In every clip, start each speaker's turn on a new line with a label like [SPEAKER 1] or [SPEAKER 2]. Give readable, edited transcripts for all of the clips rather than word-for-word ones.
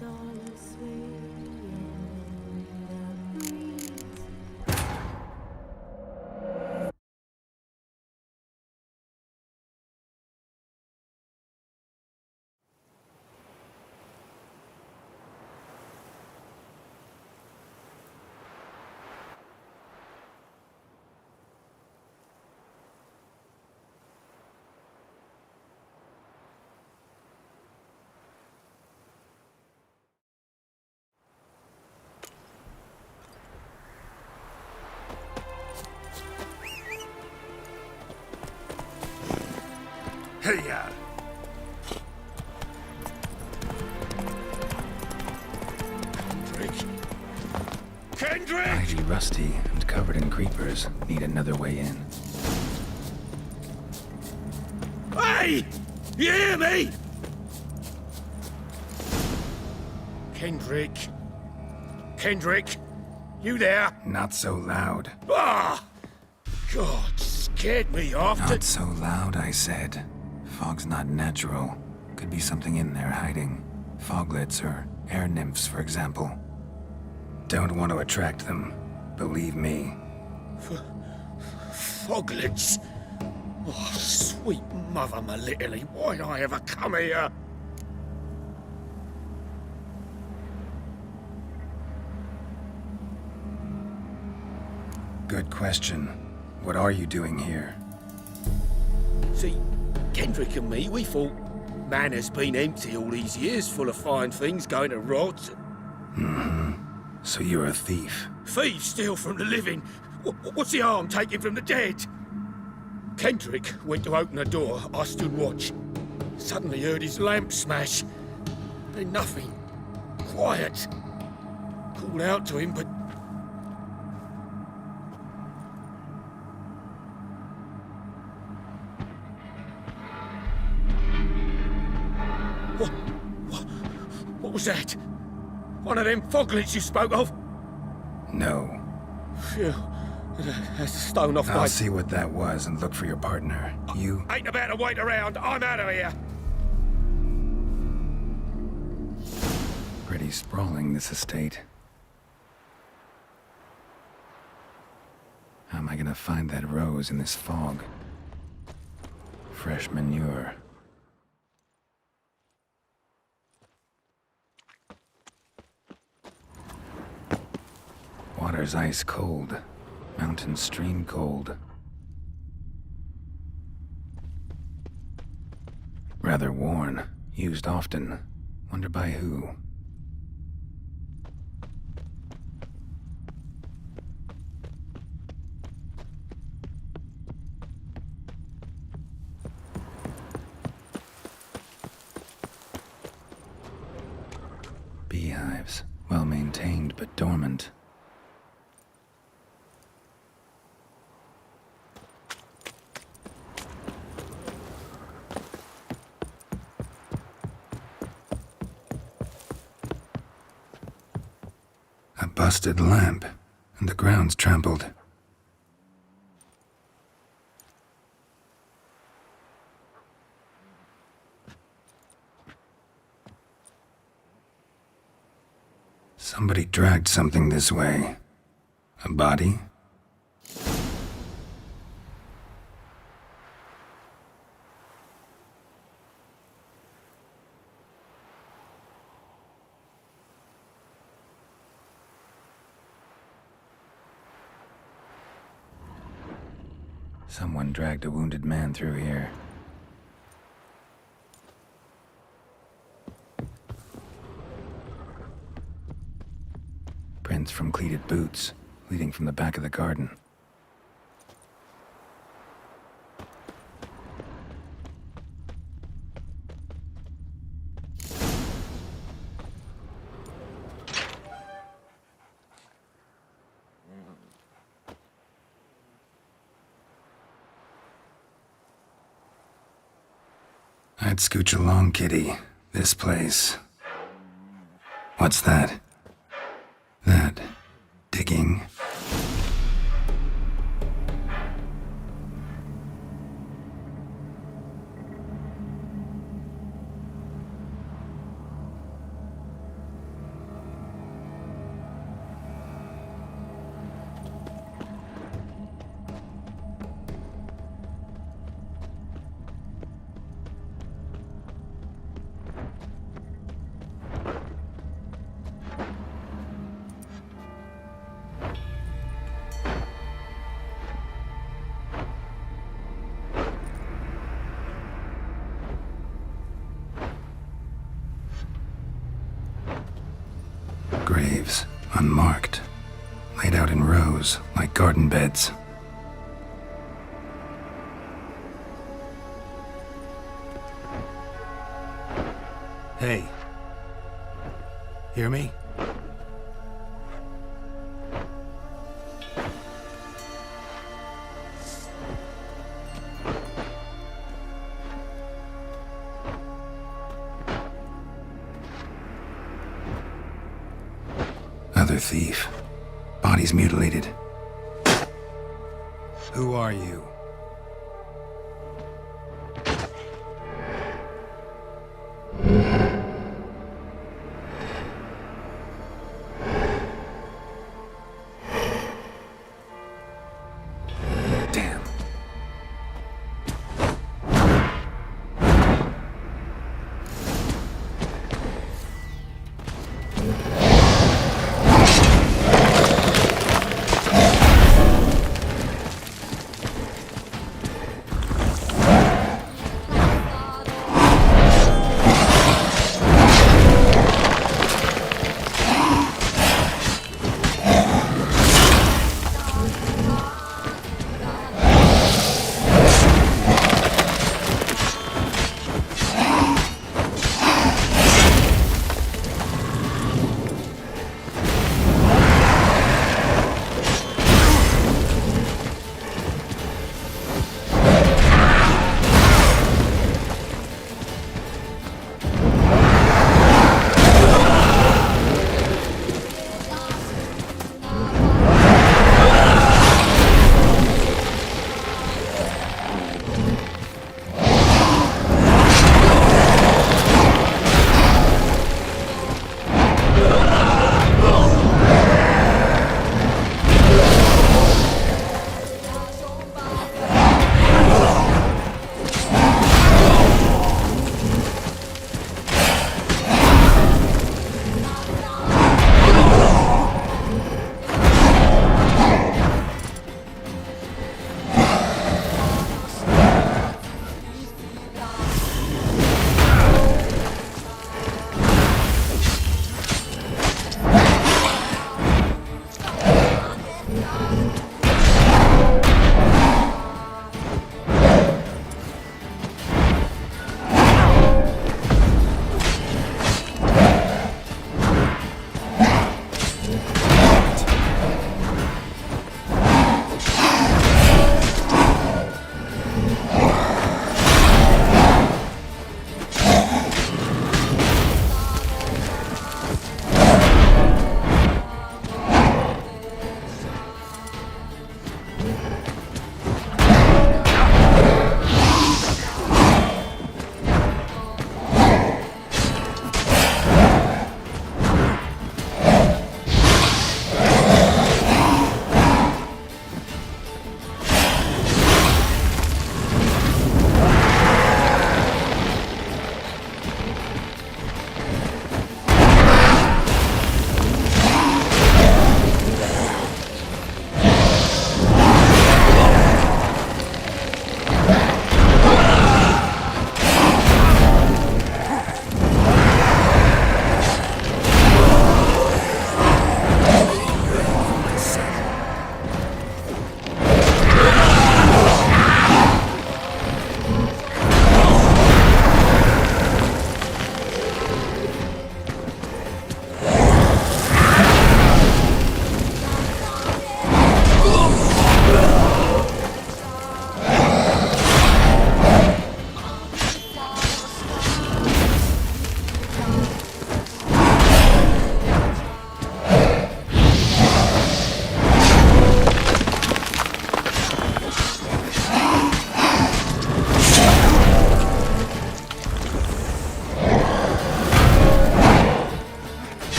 [SPEAKER 1] solace in the breeze.
[SPEAKER 2] Hey-ya! Kendrick!
[SPEAKER 3] Mighty rusty and covered in creepers. Need another way in.
[SPEAKER 2] Hey! You hear me? Kendrick? Kendrick? You there?
[SPEAKER 3] Not so loud.
[SPEAKER 2] Ah! God, scared me off to...
[SPEAKER 3] Not so loud, I said. Fog's not natural. Could be something in there hiding. Foglets or air nymphs, for example. Don't want to attract them. Believe me.
[SPEAKER 2] Foglets? Oh, sweet mother Melitterly, why'd I ever come here?
[SPEAKER 3] Good question. What are you doing here?
[SPEAKER 2] See, Kendrick and me, we thought Manor's been empty all these years, full of fine things going to rot.
[SPEAKER 3] So you're a thief.
[SPEAKER 2] Thieves steal from the living. What's the harm taking from the dead? Kendrick went to open the door. I stood watch. Suddenly heard his lamp smash. Then nothing. Quiet. Called out to him, but... What was that? One of them foglets you spoke of?
[SPEAKER 3] No.
[SPEAKER 2] Phew. That's a stone off
[SPEAKER 3] I'll
[SPEAKER 2] my...
[SPEAKER 3] see what that was and look for your partner. You...
[SPEAKER 2] Ain't about to wait around. I'm out of here.
[SPEAKER 3] Pretty sprawling, this estate. How am I gonna find that rose in this fog? Fresh manure. Water's ice cold. Mountain stream cold. Rather worn. Used often. Wonder by who? Beehives. Well maintained, but dormant. A busted lamp, and the ground's trampled. Somebody dragged something this way. A body? Someone dragged a wounded man through here. Prints from cleated boots, leading from the back of the garden. I'd scooch along, kitty. This place. What's that? That. Digging. graves, unmarked, laid out in rows like garden beds. Hey. Hear me? Other thief. Bodies mutilated. Who are you? Damn.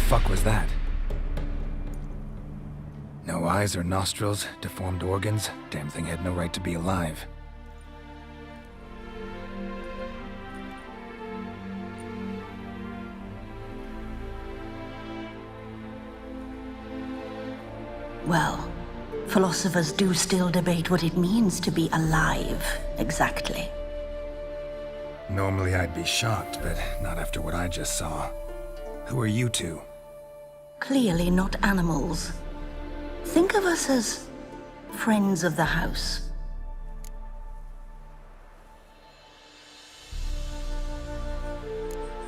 [SPEAKER 3] fuck was that? No eyes or nostrils, deformed organs. Damn thing had no right to be alive.
[SPEAKER 4] Well, philosophers do still debate what it means to be alive, exactly.
[SPEAKER 3] Normally I'd be shocked, but not after what I just saw. Who are you two?
[SPEAKER 4] Clearly not animals. Think of us as friends of the house.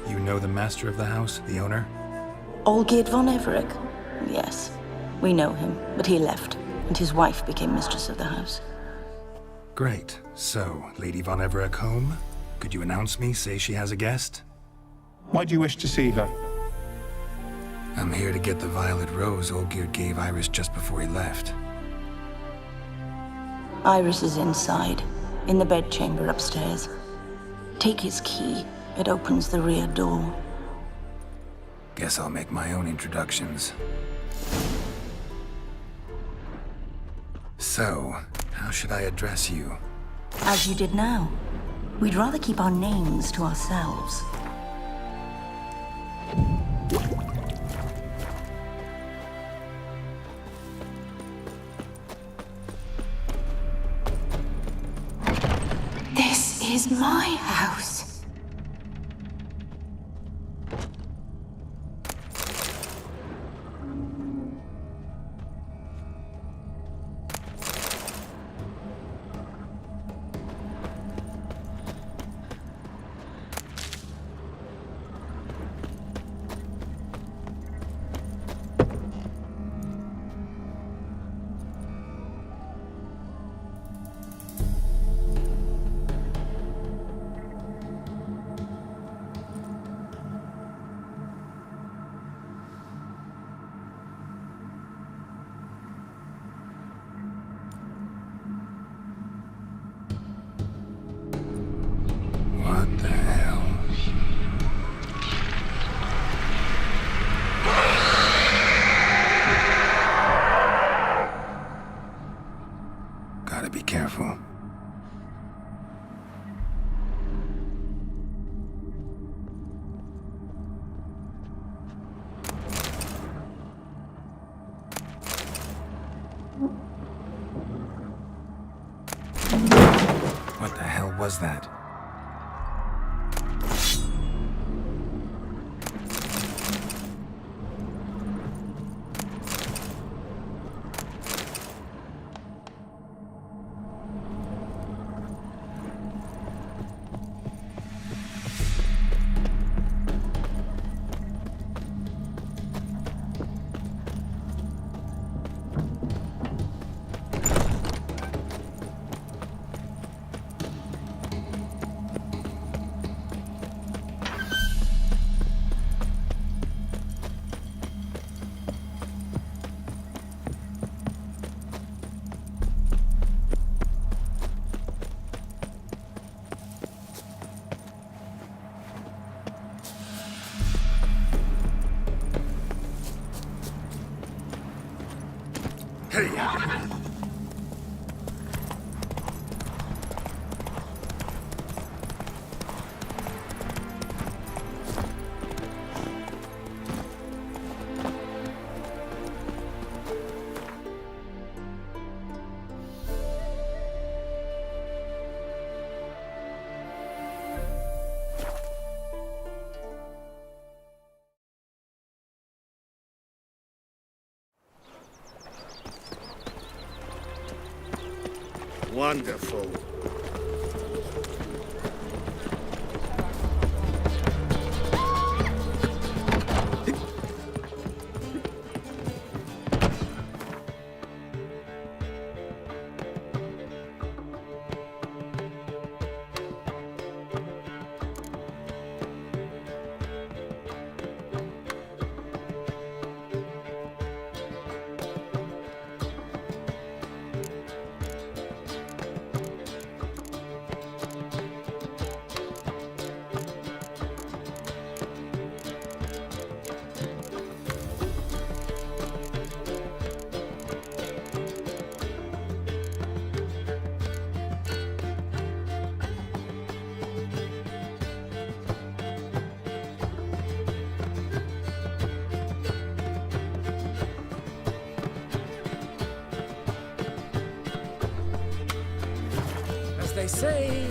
[SPEAKER 3] You know the master of the house, the owner?
[SPEAKER 4] Olgierd von Everec? Yes, we know him, but he left, and his wife became mistress of the house.
[SPEAKER 3] Great. So, Lady von Everec home? Could you announce me, say she has a guest?
[SPEAKER 5] Why do you wish to see her?
[SPEAKER 3] I'm here to get the violet rose Olgierd gave Iris just before he left.
[SPEAKER 4] Iris is inside, in the bedchamber upstairs. Take his key. It opens the rear door.
[SPEAKER 3] Guess I'll make my own introductions. So, how should I address you?
[SPEAKER 4] As you did now. We'd rather keep our names to ourselves.
[SPEAKER 1] This is my house.
[SPEAKER 3] What the hell? Gotta be careful. What the hell was that? Hey!
[SPEAKER 2] Wonderful.
[SPEAKER 6] they say.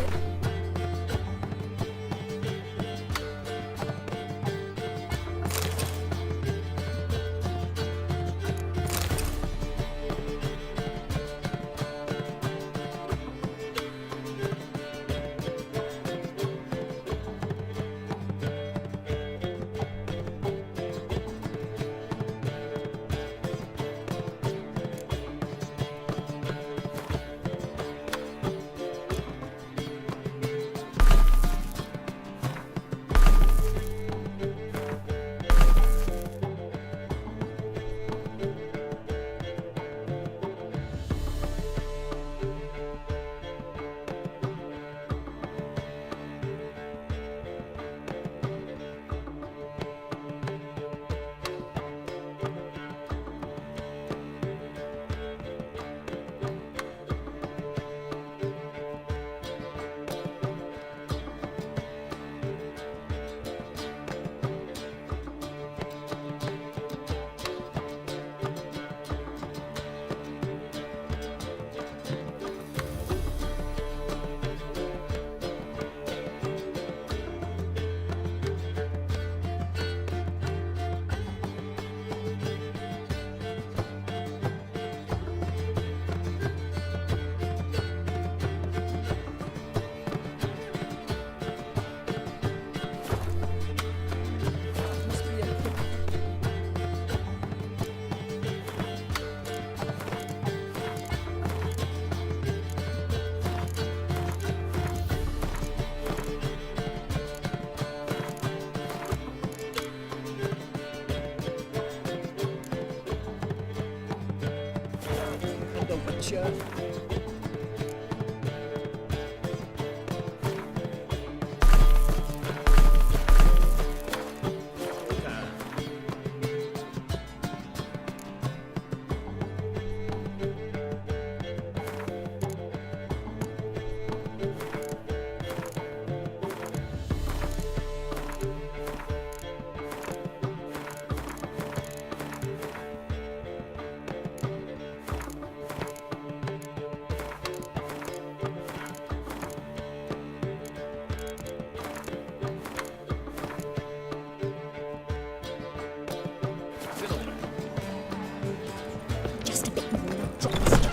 [SPEAKER 1] Just a bit more. Drop the stick.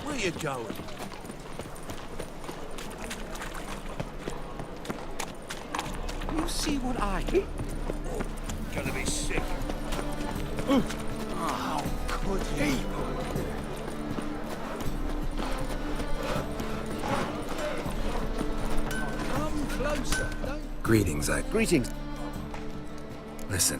[SPEAKER 7] Where you going? You see what I do?
[SPEAKER 2] Gonna be sick.
[SPEAKER 7] How could he? Come closer.
[SPEAKER 3] Greetings,
[SPEAKER 7] Greetings.
[SPEAKER 3] Listen.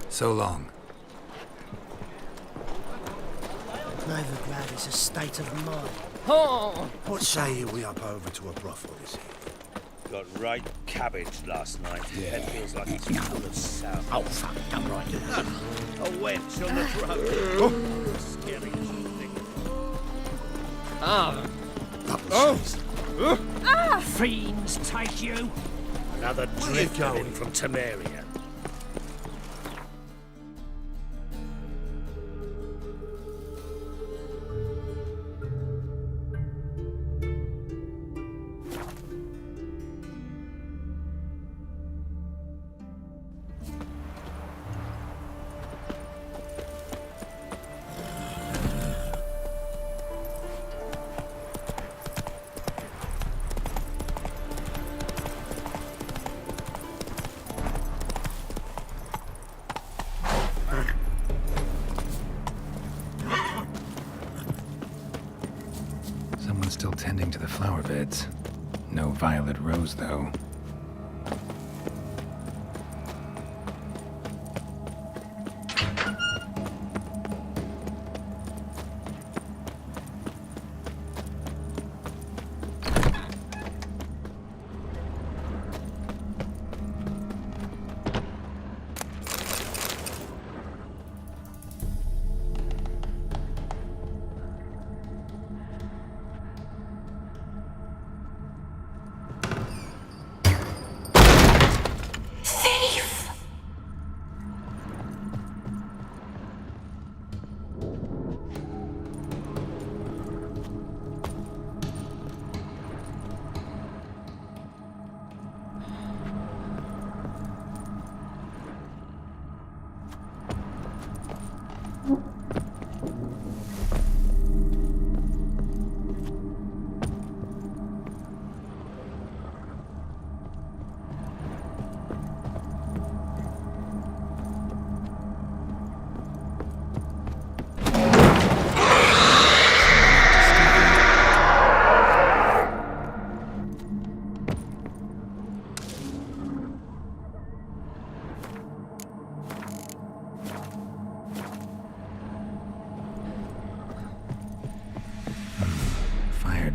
[SPEAKER 3] So long.
[SPEAKER 8] Novigrad is a state of mind.
[SPEAKER 6] Oh,
[SPEAKER 8] What say you we up over to a brothel this evening?
[SPEAKER 9] Got right cabbage last night. Head feels like it's full of sound.
[SPEAKER 8] Oh, fuck, come right in.
[SPEAKER 9] A wench on the throat. Scary as you think.
[SPEAKER 2] Fiends take you! Another
[SPEAKER 8] Where you
[SPEAKER 2] drift
[SPEAKER 8] going?
[SPEAKER 2] in from Temeria.
[SPEAKER 3] Someone's still tending to the flower beds. No violet rose, though.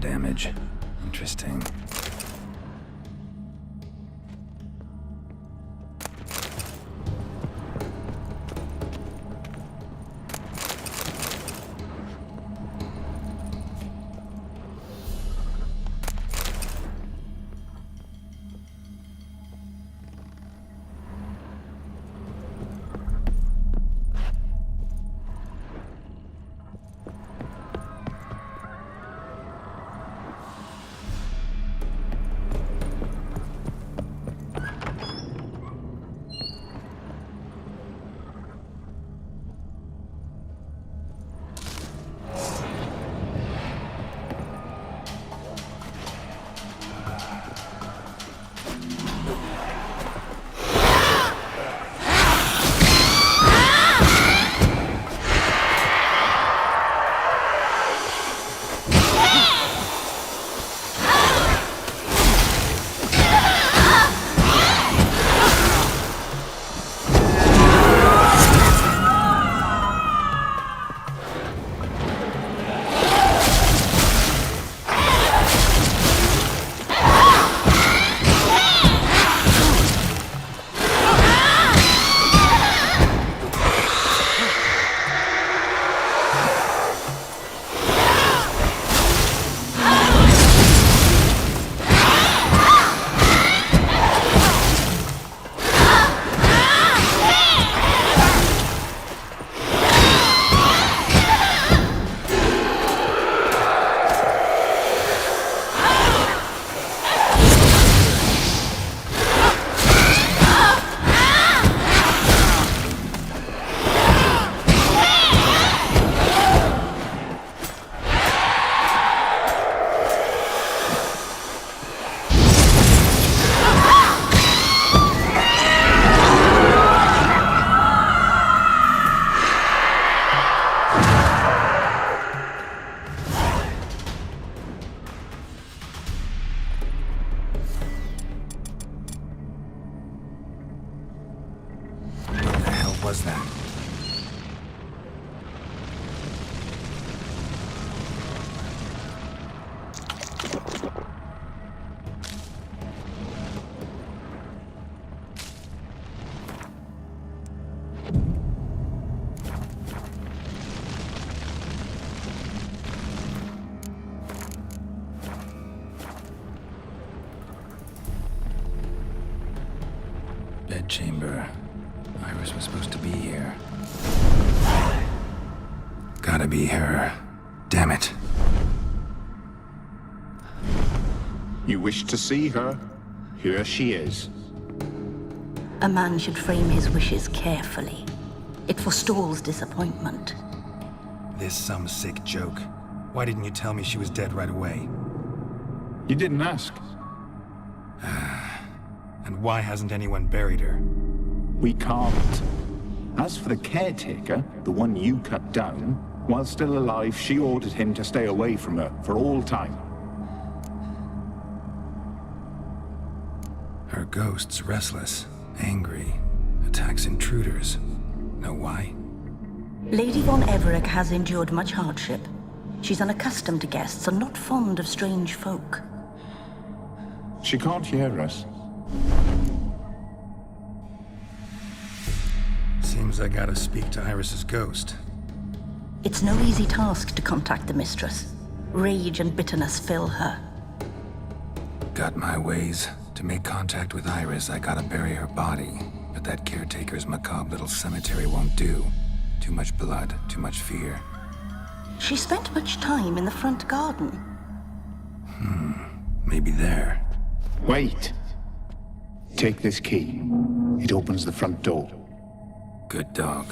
[SPEAKER 3] damage. Interesting. Was that? Bedchamber. Iris was supposed to be here. Gotta be her. Damn it.
[SPEAKER 5] You wish to see her? Here she is.
[SPEAKER 4] A man should frame his wishes carefully. It forestalls disappointment.
[SPEAKER 3] This some sick joke. Why didn't you tell me she was dead right away?
[SPEAKER 5] You didn't ask.
[SPEAKER 3] And why hasn't anyone buried her?
[SPEAKER 5] We can't. As for the caretaker, the one you cut down, while still alive, she ordered him to stay away from her for all time.
[SPEAKER 3] Her ghost's restless, angry, attacks intruders. Know why?
[SPEAKER 4] Lady von Everec has endured much hardship. She's unaccustomed to guests and not fond of strange folk.
[SPEAKER 5] She can't hear us.
[SPEAKER 3] Seems I gotta speak to Iris's ghost.
[SPEAKER 4] It's no easy task to contact the mistress. Rage and bitterness fill her.
[SPEAKER 3] Got my ways. To make contact with Iris, I gotta bury her body. But that caretaker's macabre little cemetery won't do. Too much blood, too much fear.
[SPEAKER 4] She spent much time in the front garden.
[SPEAKER 3] Maybe there.
[SPEAKER 5] Wait. Take this key. It opens the front door.
[SPEAKER 3] Good dog.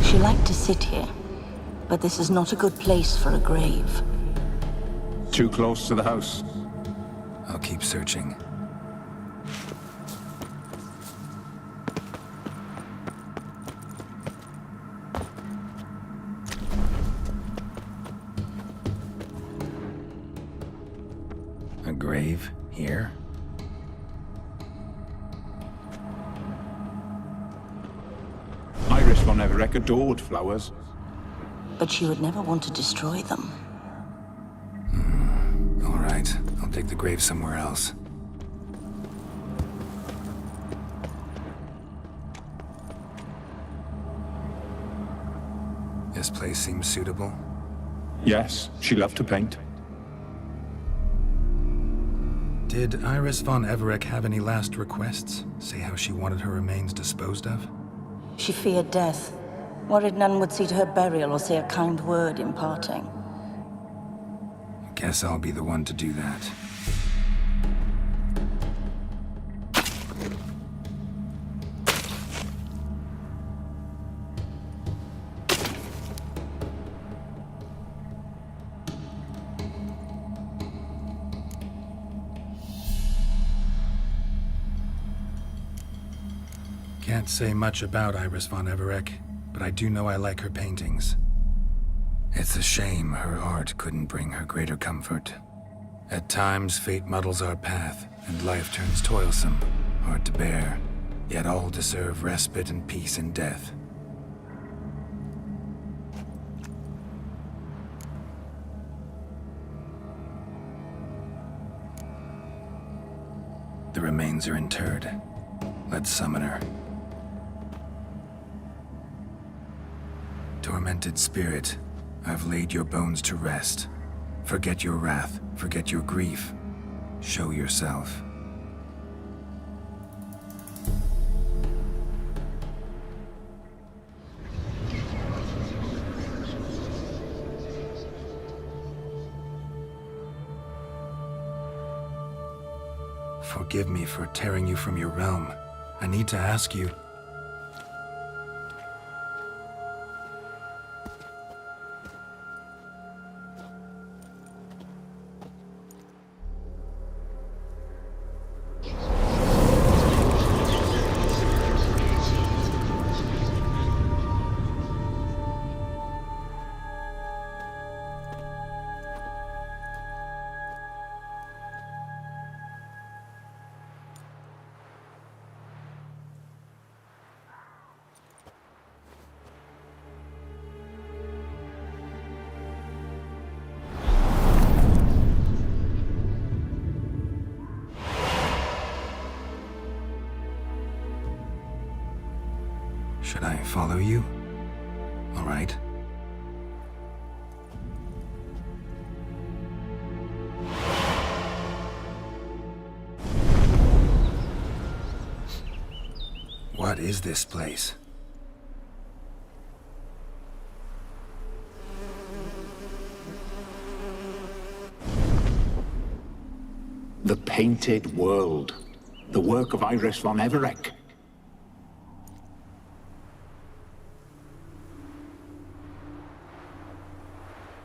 [SPEAKER 4] She liked to sit here, but this is not a good place for a grave.
[SPEAKER 5] Too close to the house.
[SPEAKER 3] I'll keep searching. A grave here?
[SPEAKER 5] Iris von Everec adored flowers.
[SPEAKER 4] But she would never want to destroy them.
[SPEAKER 3] All right, I'll take the grave somewhere else. This place seems suitable.
[SPEAKER 5] Yes, she loved to paint.
[SPEAKER 3] Did Iris von Everec have any last requests? Say how she wanted her remains disposed of?
[SPEAKER 4] She feared death, worried none would see to her burial or say a kind word in parting.
[SPEAKER 3] Guess I'll be the one to do that. Can't say much about Iris von Everec, but I do know I like her paintings. It's a shame her art couldn't bring her greater comfort. At times, fate muddles our path, and life turns toilsome, hard to bear. Yet all deserve respite and peace in death. The remains are interred. Let's summon her. Tormented spirit, I've laid your bones to rest. Forget your wrath, forget your grief. Show yourself. Forgive me for tearing you from your realm. I need to ask you. Should I follow you? All right. What is this place?
[SPEAKER 5] The Painted World. The work of Iris von Everec.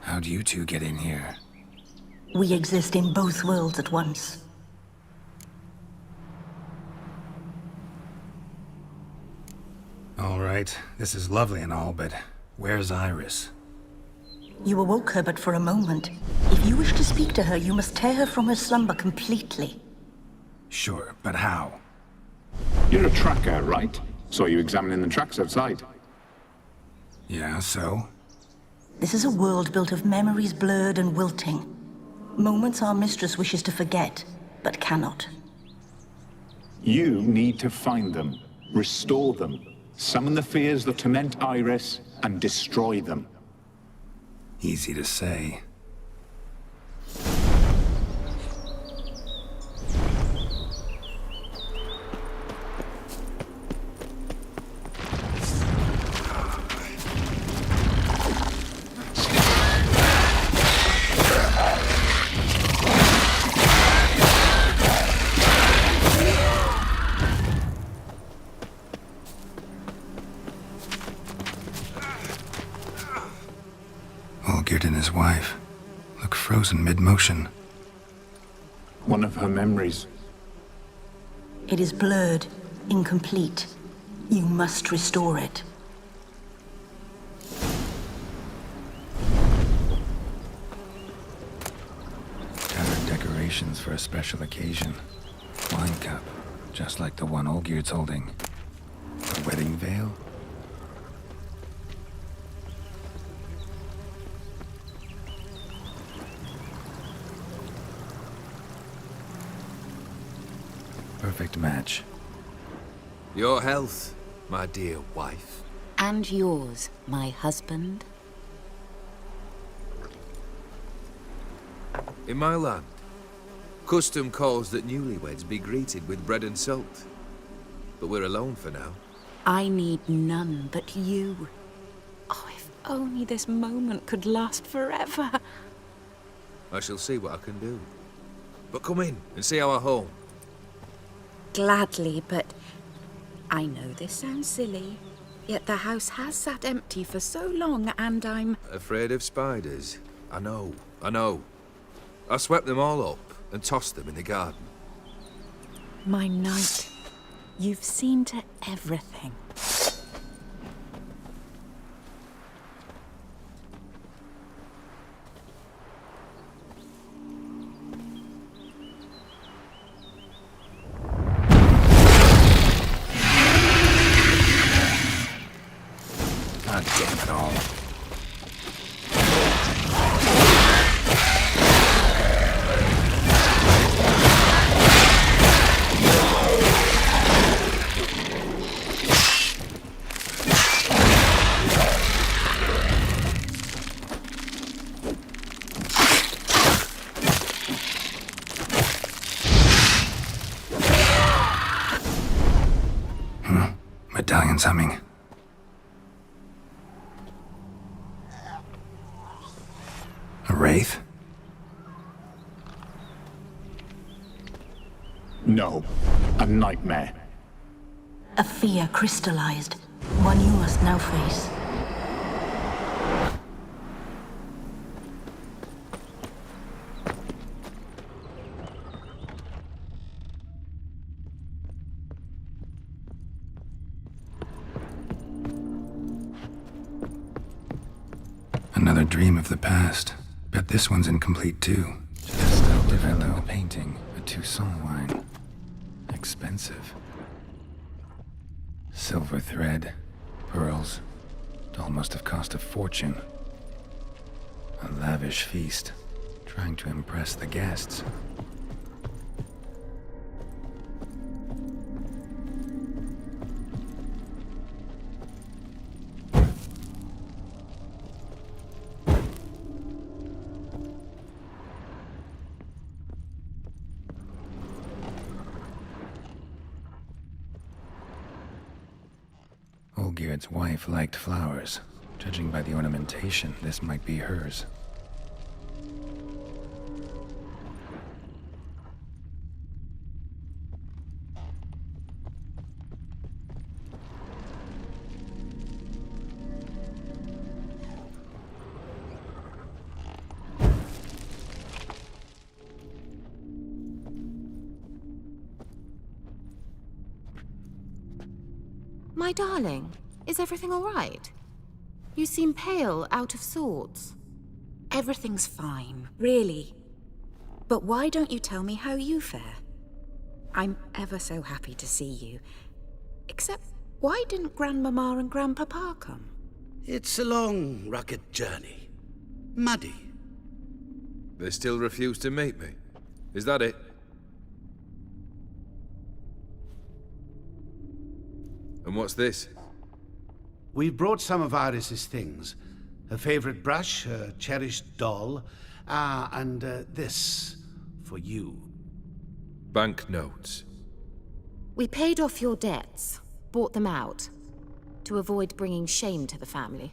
[SPEAKER 3] How'd you two get in here?
[SPEAKER 4] We exist in both worlds at once.
[SPEAKER 3] All right, this is lovely and all, but where's Iris?
[SPEAKER 4] You awoke her but for a moment. If you wish to speak to her, you must tear her from her slumber completely.
[SPEAKER 3] Sure, but how?
[SPEAKER 5] You're a tracker, right? Saw you examining the tracks outside.
[SPEAKER 3] Yeah, so?
[SPEAKER 4] This is a world built of memories blurred and wilting. Moments our mistress wishes to forget, but cannot.
[SPEAKER 5] You need to find them, restore them, summon the fears that torment Iris, and destroy them.
[SPEAKER 3] Easy to say. Olgierd and his wife look frozen mid-motion.
[SPEAKER 5] One of her memories.
[SPEAKER 4] It is blurred, incomplete. You must restore it.
[SPEAKER 3] Tattered decorations for a special occasion. Wine cup, just like the one Olgierd's holding. A wedding veil? Perfect match.
[SPEAKER 7] Your health, my dear wife.
[SPEAKER 1] And yours, my husband.
[SPEAKER 7] In my land, custom calls that newlyweds be greeted with bread and salt. But we're alone for now.
[SPEAKER 1] I need none but you. Oh, if only this moment could last forever.
[SPEAKER 7] I shall see what I can do. But come in and see our home.
[SPEAKER 1] Gladly, but I know this sounds silly, yet the house has sat empty for so long, and I'm...
[SPEAKER 7] Afraid of spiders? I know. I swept them all up and tossed them in the garden.
[SPEAKER 1] My knight, you've seen to everything.
[SPEAKER 3] God damn it all. Medallion's humming. A wraith?
[SPEAKER 5] No, a nightmare.
[SPEAKER 4] A fear crystallized, one you must now face.
[SPEAKER 3] Another dream of the past. Bet this one's incomplete too. Just still developing the painting. A Toussaint wine. Expensive. Silver thread. Pearls. Doll must have cost a fortune. A lavish feast. Trying to impress the guests. Olgierd's wife liked flowers. Judging by the ornamentation, this might be hers.
[SPEAKER 6] My darling, is everything all right? You seem pale, out of sorts.
[SPEAKER 1] Everything's fine, really. But why don't you tell me how you fare? I'm ever so happy to see you. Except, why didn't Grandmama and Grandpapa come?
[SPEAKER 10] It's a long, rugged journey. Muddy.
[SPEAKER 7] They still refuse to meet me. Is that it? And what's this?
[SPEAKER 10] We brought some of Iris's things. Her favorite brush, her cherished doll, and this for you.
[SPEAKER 7] Banknotes.
[SPEAKER 6] We paid off your debts, bought them out, to avoid bringing shame to the family.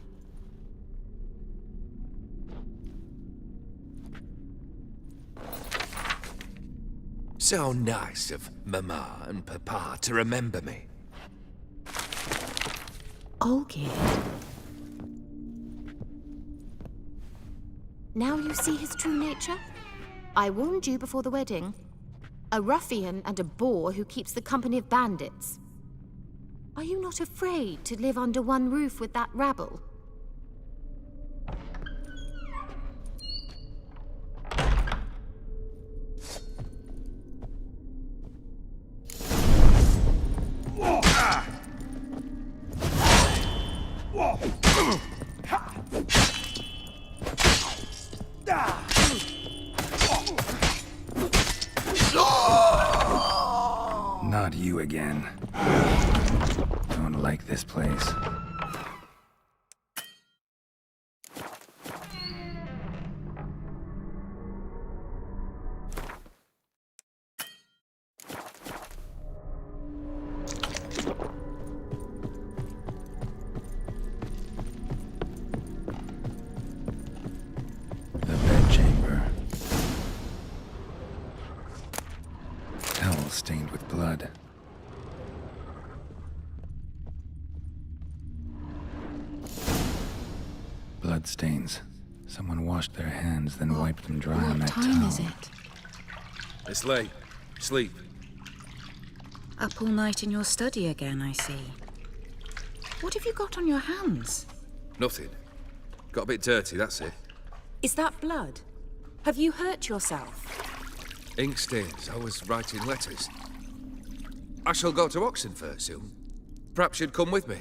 [SPEAKER 7] So nice of Mama and Papa to remember me.
[SPEAKER 1] Olgierd.
[SPEAKER 6] Now you see his true nature? I warned you before the wedding. A ruffian and a boor who keeps the company of bandits. Are you not afraid to live under one roof with that rabble?
[SPEAKER 3] Not you again. Don't like this place. The bedchamber. Towel stained with blood. Blood stains. Someone washed their hands, then wiped them dry on that towel.
[SPEAKER 1] What time is it?
[SPEAKER 7] It's late. Sleep.
[SPEAKER 1] Up all night in your study again, I see. What have you got on your hands?
[SPEAKER 7] Nothing. Got a bit dirty, that's it.
[SPEAKER 1] Is that blood? Have you hurt yourself?
[SPEAKER 7] Ink stains. I was writing letters. I shall go to Oxenfurt soon. Perhaps you'd come with me.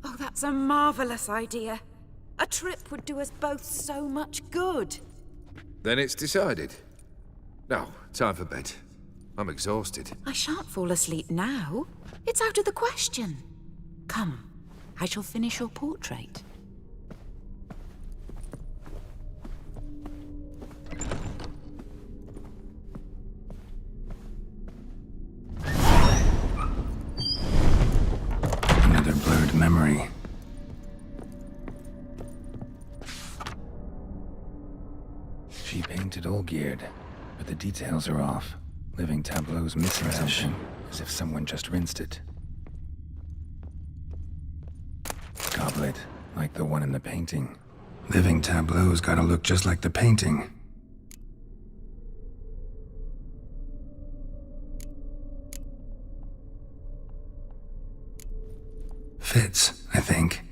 [SPEAKER 1] Oh, that's a marvelous idea. A trip would do us both so much good.
[SPEAKER 7] Then it's decided. Now, time for bed. I'm exhausted.
[SPEAKER 1] I shan't fall asleep now. It's out of the question. Come, I shall finish your portrait.
[SPEAKER 3] Another blurred memory. She painted Olgierd, but the details are off. Living tableau's missing something, as if someone just rinsed it. Goblet, like the one in the painting. Living tableau's gotta look just like the painting. Fits, I think.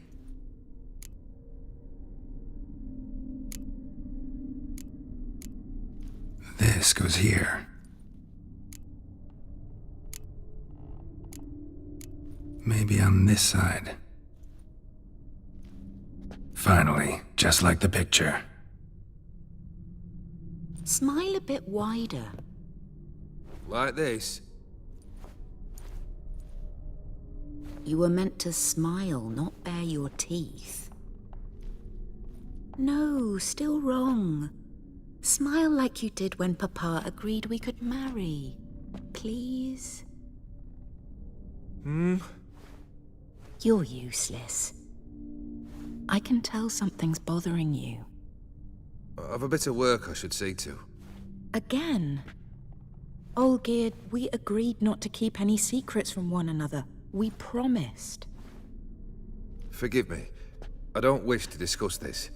[SPEAKER 3] This goes here. Maybe on this side. Finally, just like the picture.
[SPEAKER 1] Smile a bit wider.
[SPEAKER 7] Like this?
[SPEAKER 1] You were meant to smile, not bare your teeth. No, still wrong. Smile like you did when Papa agreed we could marry. Please? You're useless. I can tell something's bothering you.
[SPEAKER 7] I've a bit of work I should see to.
[SPEAKER 1] Again. Olgierd, we agreed not to keep any secrets from one another. We promised.
[SPEAKER 7] Forgive me. I don't wish to discuss this.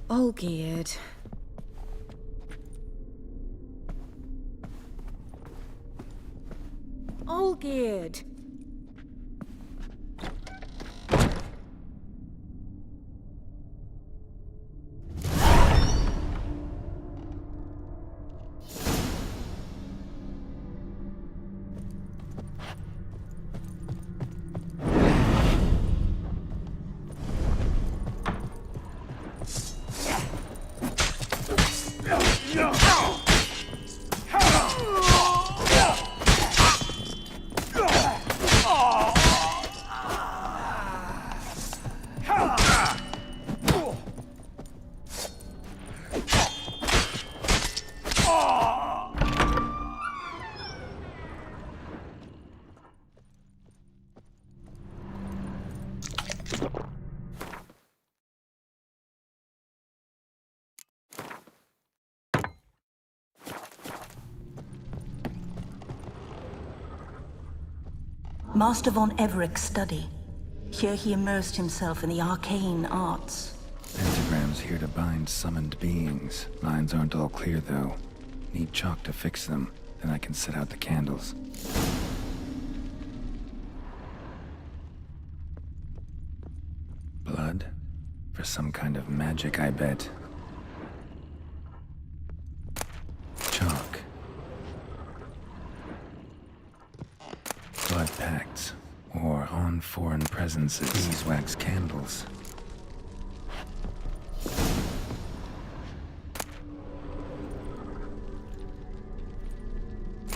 [SPEAKER 1] Olgierd. Olgierd.
[SPEAKER 4] Master von Everek's study. Here he immersed himself in the arcane arts.
[SPEAKER 3] Pentagrams here to bind summoned beings. Lines aren't all clear, though. Need chalk to fix them, then I can set out the candles. Blood? For some kind of magic, I bet. Chalk. Blood pacts. Or on foreign presences. Beeswax candles.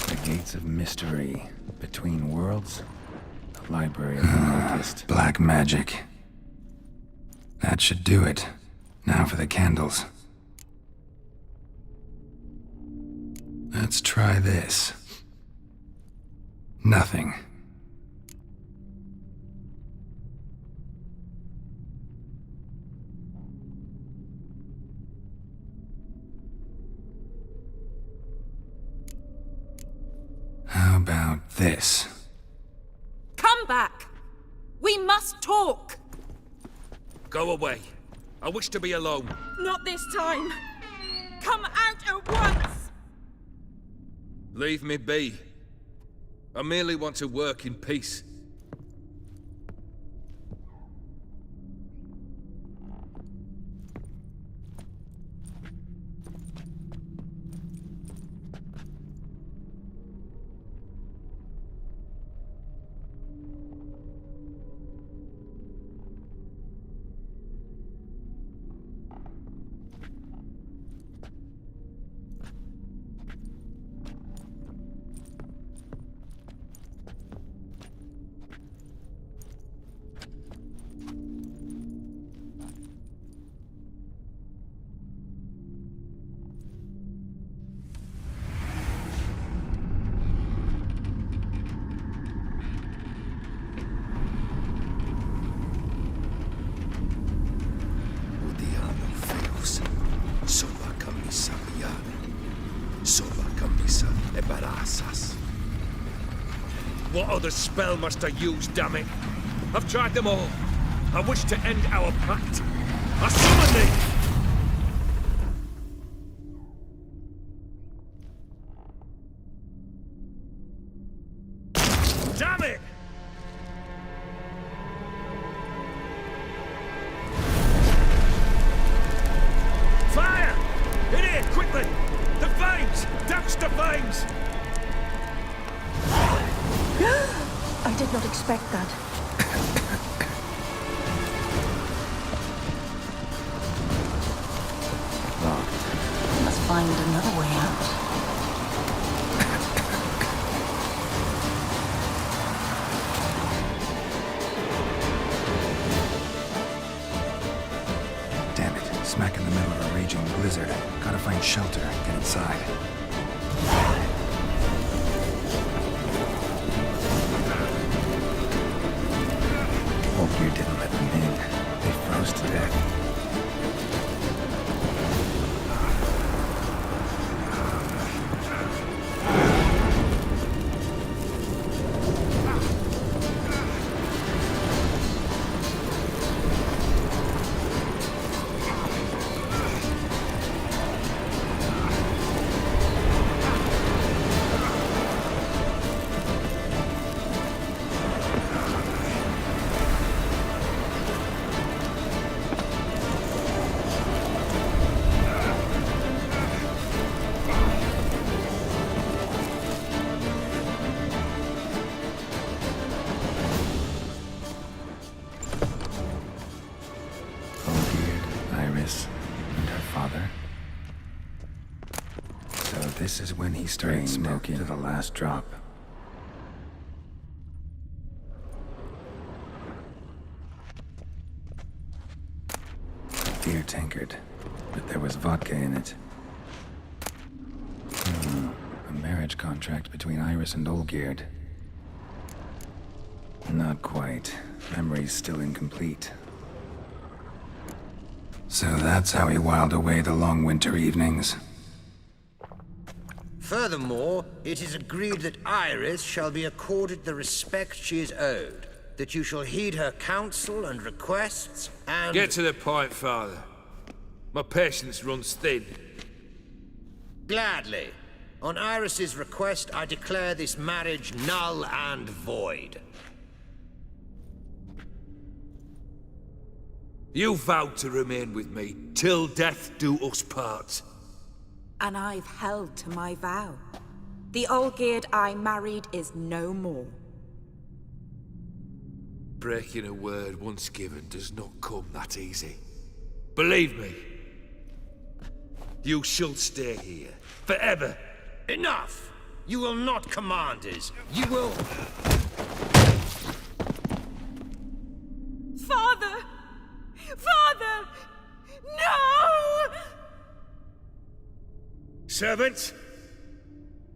[SPEAKER 3] The Gates of Mystery. Between Worlds. The Library of the Cultist. Black magic. That should do it. Now for the candles. Let's try this. Nothing. How about this?
[SPEAKER 1] Come back! We must talk!
[SPEAKER 7] Go away. I wish to be alone.
[SPEAKER 1] Not this time! Come out at once!
[SPEAKER 7] Leave me be. I merely want to work in peace. What other spell must I use, damn it? I've tried them all. I wish to end our pact. I summon thee! Damn it! Fire! In here, quickly! The flames! Douse the flames!
[SPEAKER 4] I did not expect that.
[SPEAKER 3] Locked.
[SPEAKER 4] Must find another way out.
[SPEAKER 3] Damn it. Smack in the middle of a raging blizzard. Gotta find shelter. Get inside. You didn't let them in. They froze to death. This is when he started smoking to the last drop. Beer tankard, but there was vodka in it. A marriage contract between Iris and Olgierd. Not quite. Memory's still incomplete. So that's how he whiled away the long winter evenings.
[SPEAKER 8] Furthermore, it is agreed that Iris shall be accorded the respect she is owed, that you shall heed her counsel and requests, and...
[SPEAKER 7] Get to the point, Father. My patience runs thin.
[SPEAKER 8] Gladly. On Iris's request, I declare this marriage null and void.
[SPEAKER 7] You vowed to remain with me till death do us part.
[SPEAKER 1] And I've held to my vow. The Olgierd I married is no more.
[SPEAKER 7] Breaking a word once given does not come that easy. Believe me. You shall stay here, forever.
[SPEAKER 8] Enough! You will not command us. You will...
[SPEAKER 1] Father! Father! No!
[SPEAKER 7] Servants,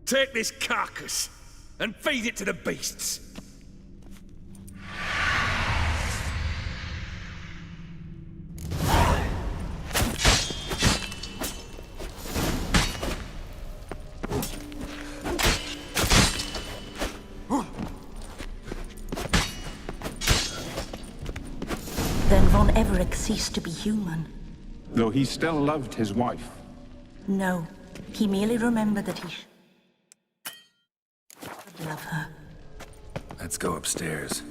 [SPEAKER 7] take this carcass and feed it to the beasts.
[SPEAKER 4] Then Von Everec ceased to be human.
[SPEAKER 5] Though he still loved his wife.
[SPEAKER 4] No, he merely remembered that he should love her.
[SPEAKER 3] Let's go upstairs.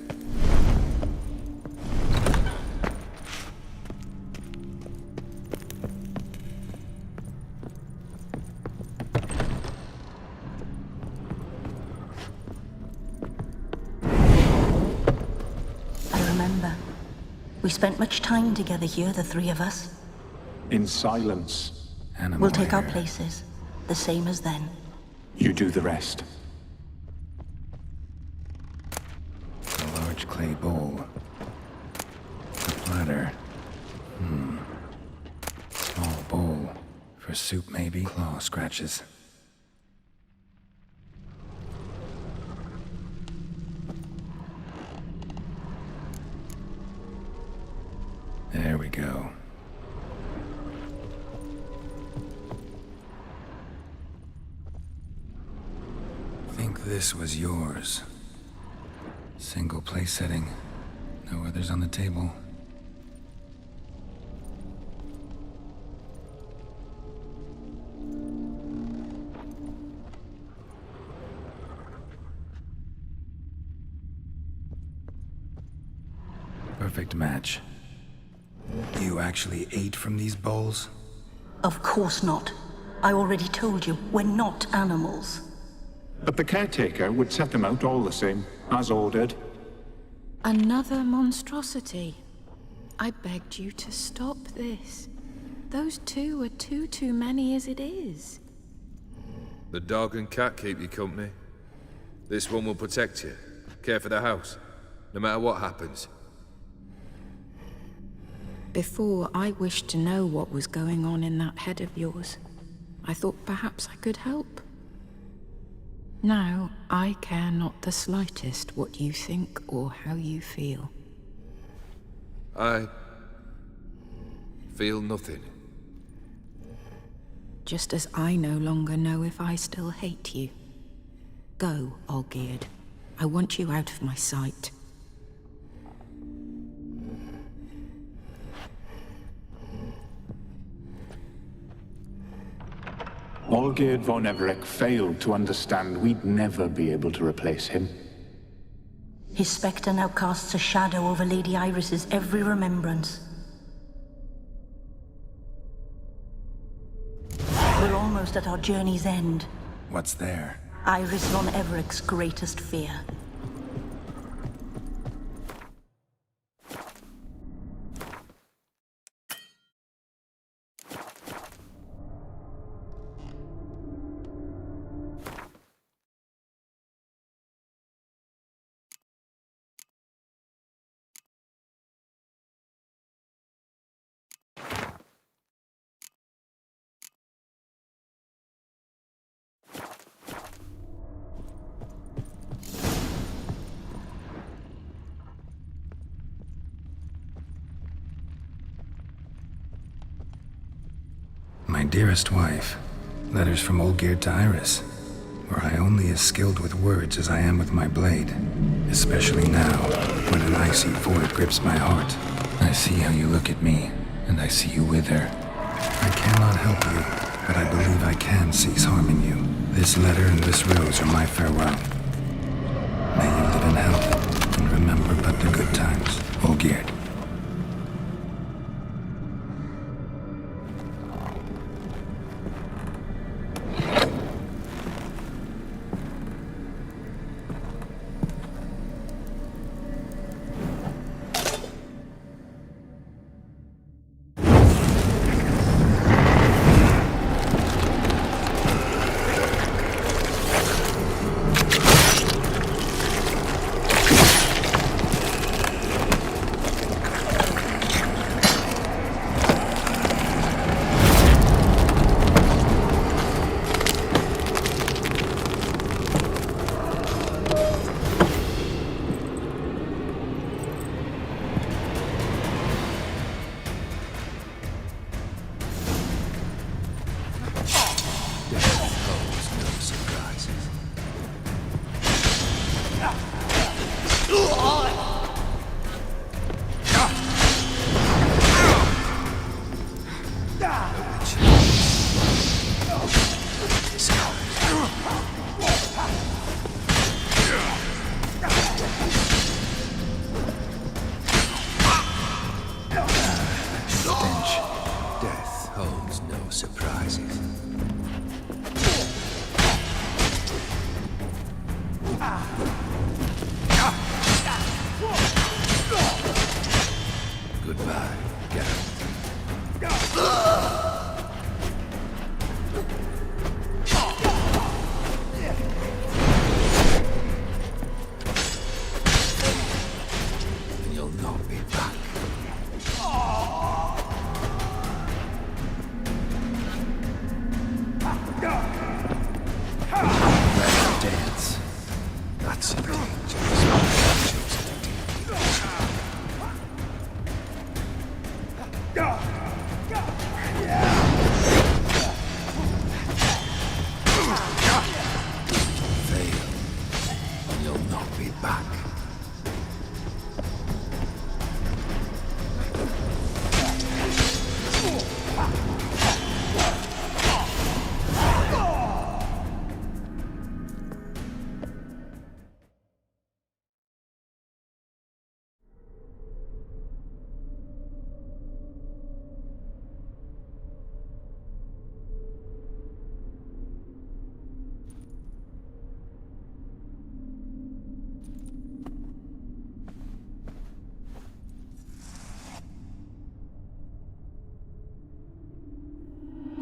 [SPEAKER 4] I remember. We spent much time together here, the three of us.
[SPEAKER 5] In silence.
[SPEAKER 3] Animal
[SPEAKER 4] We'll take our
[SPEAKER 3] hair.
[SPEAKER 4] places, the same as then.
[SPEAKER 5] You do the rest.
[SPEAKER 3] A large clay bowl. A platter. Small bowl. For soup, maybe? Claw scratches. There we go. Think this was yours. Single place setting. No others on the table. Perfect match. You actually ate from these bowls?
[SPEAKER 4] Of course not. I already told you, we're not animals.
[SPEAKER 5] But the caretaker would set them out all the same, as ordered.
[SPEAKER 1] Another monstrosity. I begged you to stop this. Those two are too many as it is.
[SPEAKER 7] The dog and cat keep you company. This one will protect you, care for the house, no matter what happens.
[SPEAKER 1] Before, I wished to know what was going on in that head of yours. I thought perhaps I could help. Now, I care not the slightest what you think or how you feel.
[SPEAKER 7] I feel nothing.
[SPEAKER 1] Just as I no longer know if I still hate you. Go, Olgierd. I want you out of my sight.
[SPEAKER 5] Olgierd von Everec failed to understand we'd never be able to replace him.
[SPEAKER 4] His spectre now casts a shadow over Lady Iris's every remembrance. We're almost at our journey's end.
[SPEAKER 3] What's there?
[SPEAKER 4] Iris von Everec's greatest fear.
[SPEAKER 3] My dearest wife, letters from Olgierd to Iris. Were I only as skilled with words as I am with my blade, especially now, when an icy void grips my heart. I see how you look at me, and I see you with her. I cannot help you, but I believe I can cease harming you. This letter and this rose are my farewell. May you live in health and remember but the good times, Olgierd.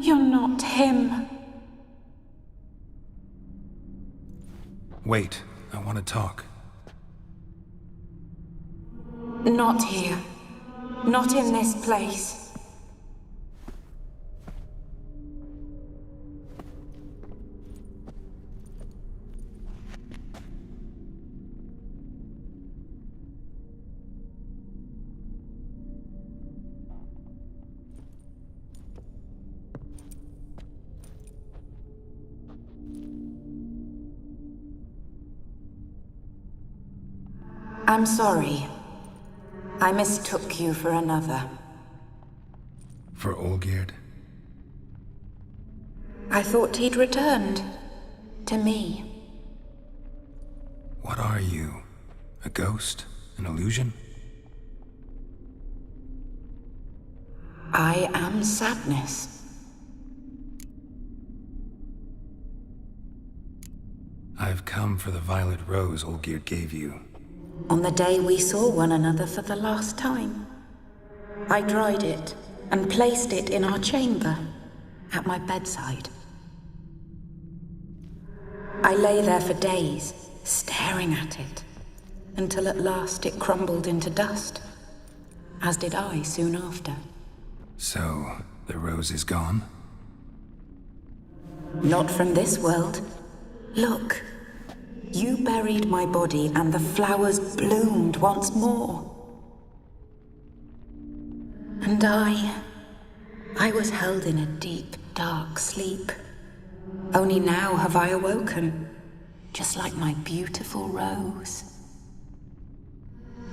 [SPEAKER 1] You're not him.
[SPEAKER 3] Wait, I want to talk.
[SPEAKER 1] Not here. Not in this place. I'm sorry. I mistook you for another.
[SPEAKER 3] For Olgierd?
[SPEAKER 1] I thought he'd returned. To me.
[SPEAKER 3] What are you? A ghost? An illusion?
[SPEAKER 1] I am sadness.
[SPEAKER 3] I've come for the violet rose Olgierd gave you.
[SPEAKER 1] On the day we saw one another for the last time, I dried it and placed it in our chamber, at my bedside. I lay there for days, staring at it, until at last it crumbled into dust, as did I soon after.
[SPEAKER 3] So, the rose is gone?
[SPEAKER 1] Not from this world. Look. You buried my body and the flowers bloomed once more. And I was held in a deep, dark sleep. Only now have I awoken, just like my beautiful rose.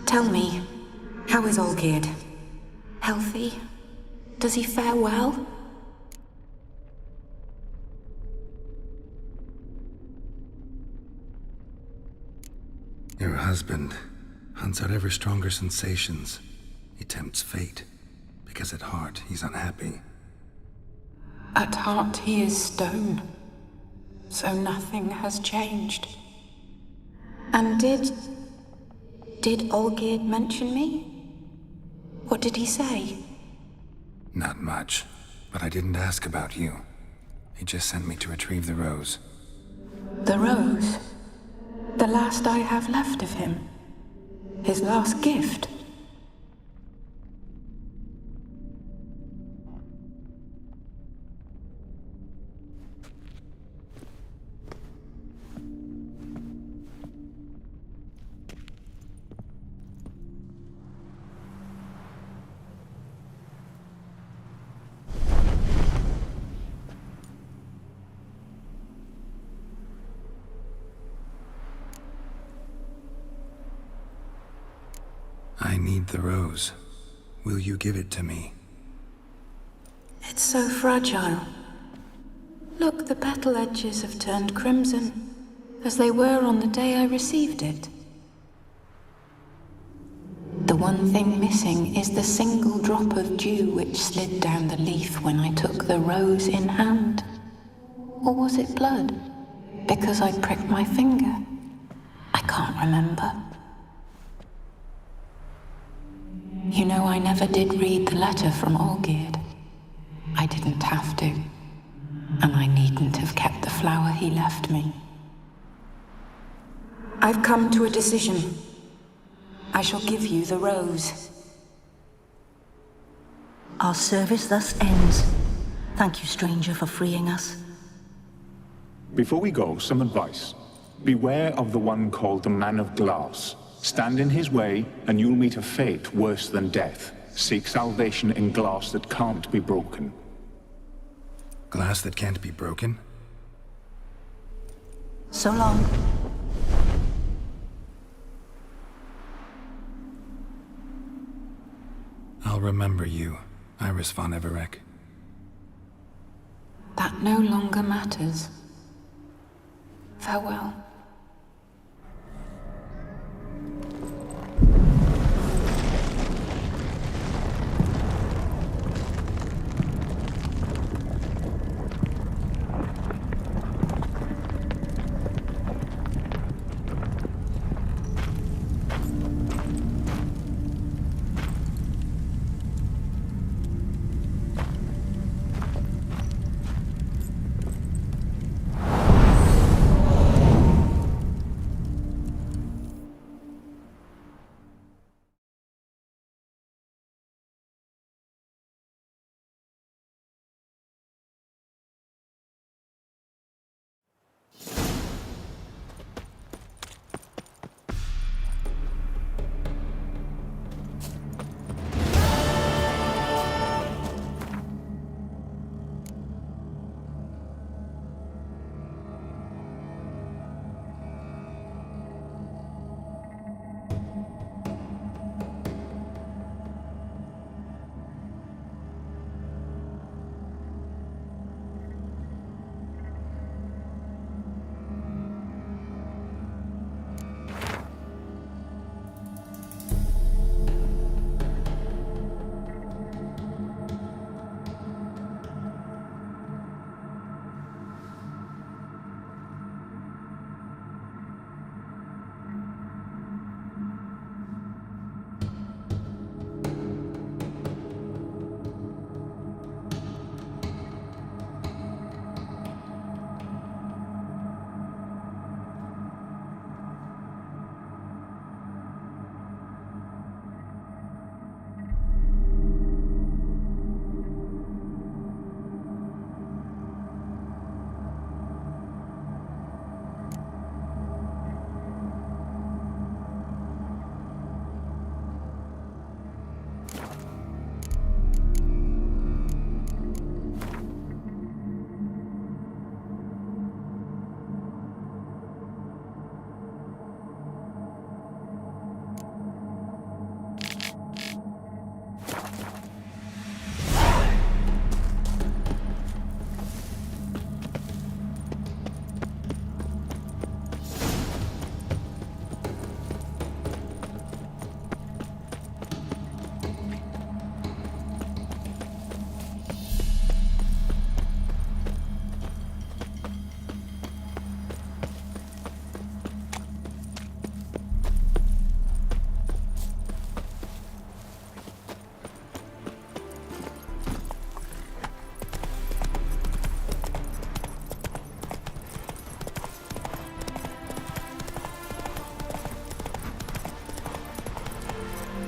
[SPEAKER 1] Tell me, how is Olgierd? Healthy? Does he fare well?
[SPEAKER 3] husband hunts out ever stronger sensations. He tempts fate, because at heart he's unhappy.
[SPEAKER 1] At heart he is stone, so nothing has changed. And did Olgierd mention me? What did he say?
[SPEAKER 3] Not much, but I didn't ask about you. He just sent me to retrieve the rose.
[SPEAKER 1] The rose? The last I have left of him? His last gift?
[SPEAKER 3] I need the rose. Will you give it to me?
[SPEAKER 1] It's so fragile. Look, the petal edges have turned crimson, as they were on the day I received it. The one thing missing is the single drop of dew which slid down the leaf when I took the rose in hand. Or was it blood? Because I pricked my finger? I can't remember. You know, I never did read the letter from Olgierd. I didn't have to. And I needn't have kept the flower he left me. I've come to a decision. I shall give you the rose.
[SPEAKER 4] Our service thus ends. Thank you, stranger, for freeing us.
[SPEAKER 5] Before we go, some advice. Beware of the one called the Man of Glass. Stand in his way, and you'll meet a fate worse than death. Seek salvation in glass that can't be broken.
[SPEAKER 3] Glass that can't be broken?
[SPEAKER 4] So long.
[SPEAKER 3] I'll remember you, Iris von Everec.
[SPEAKER 1] That no longer matters. Farewell.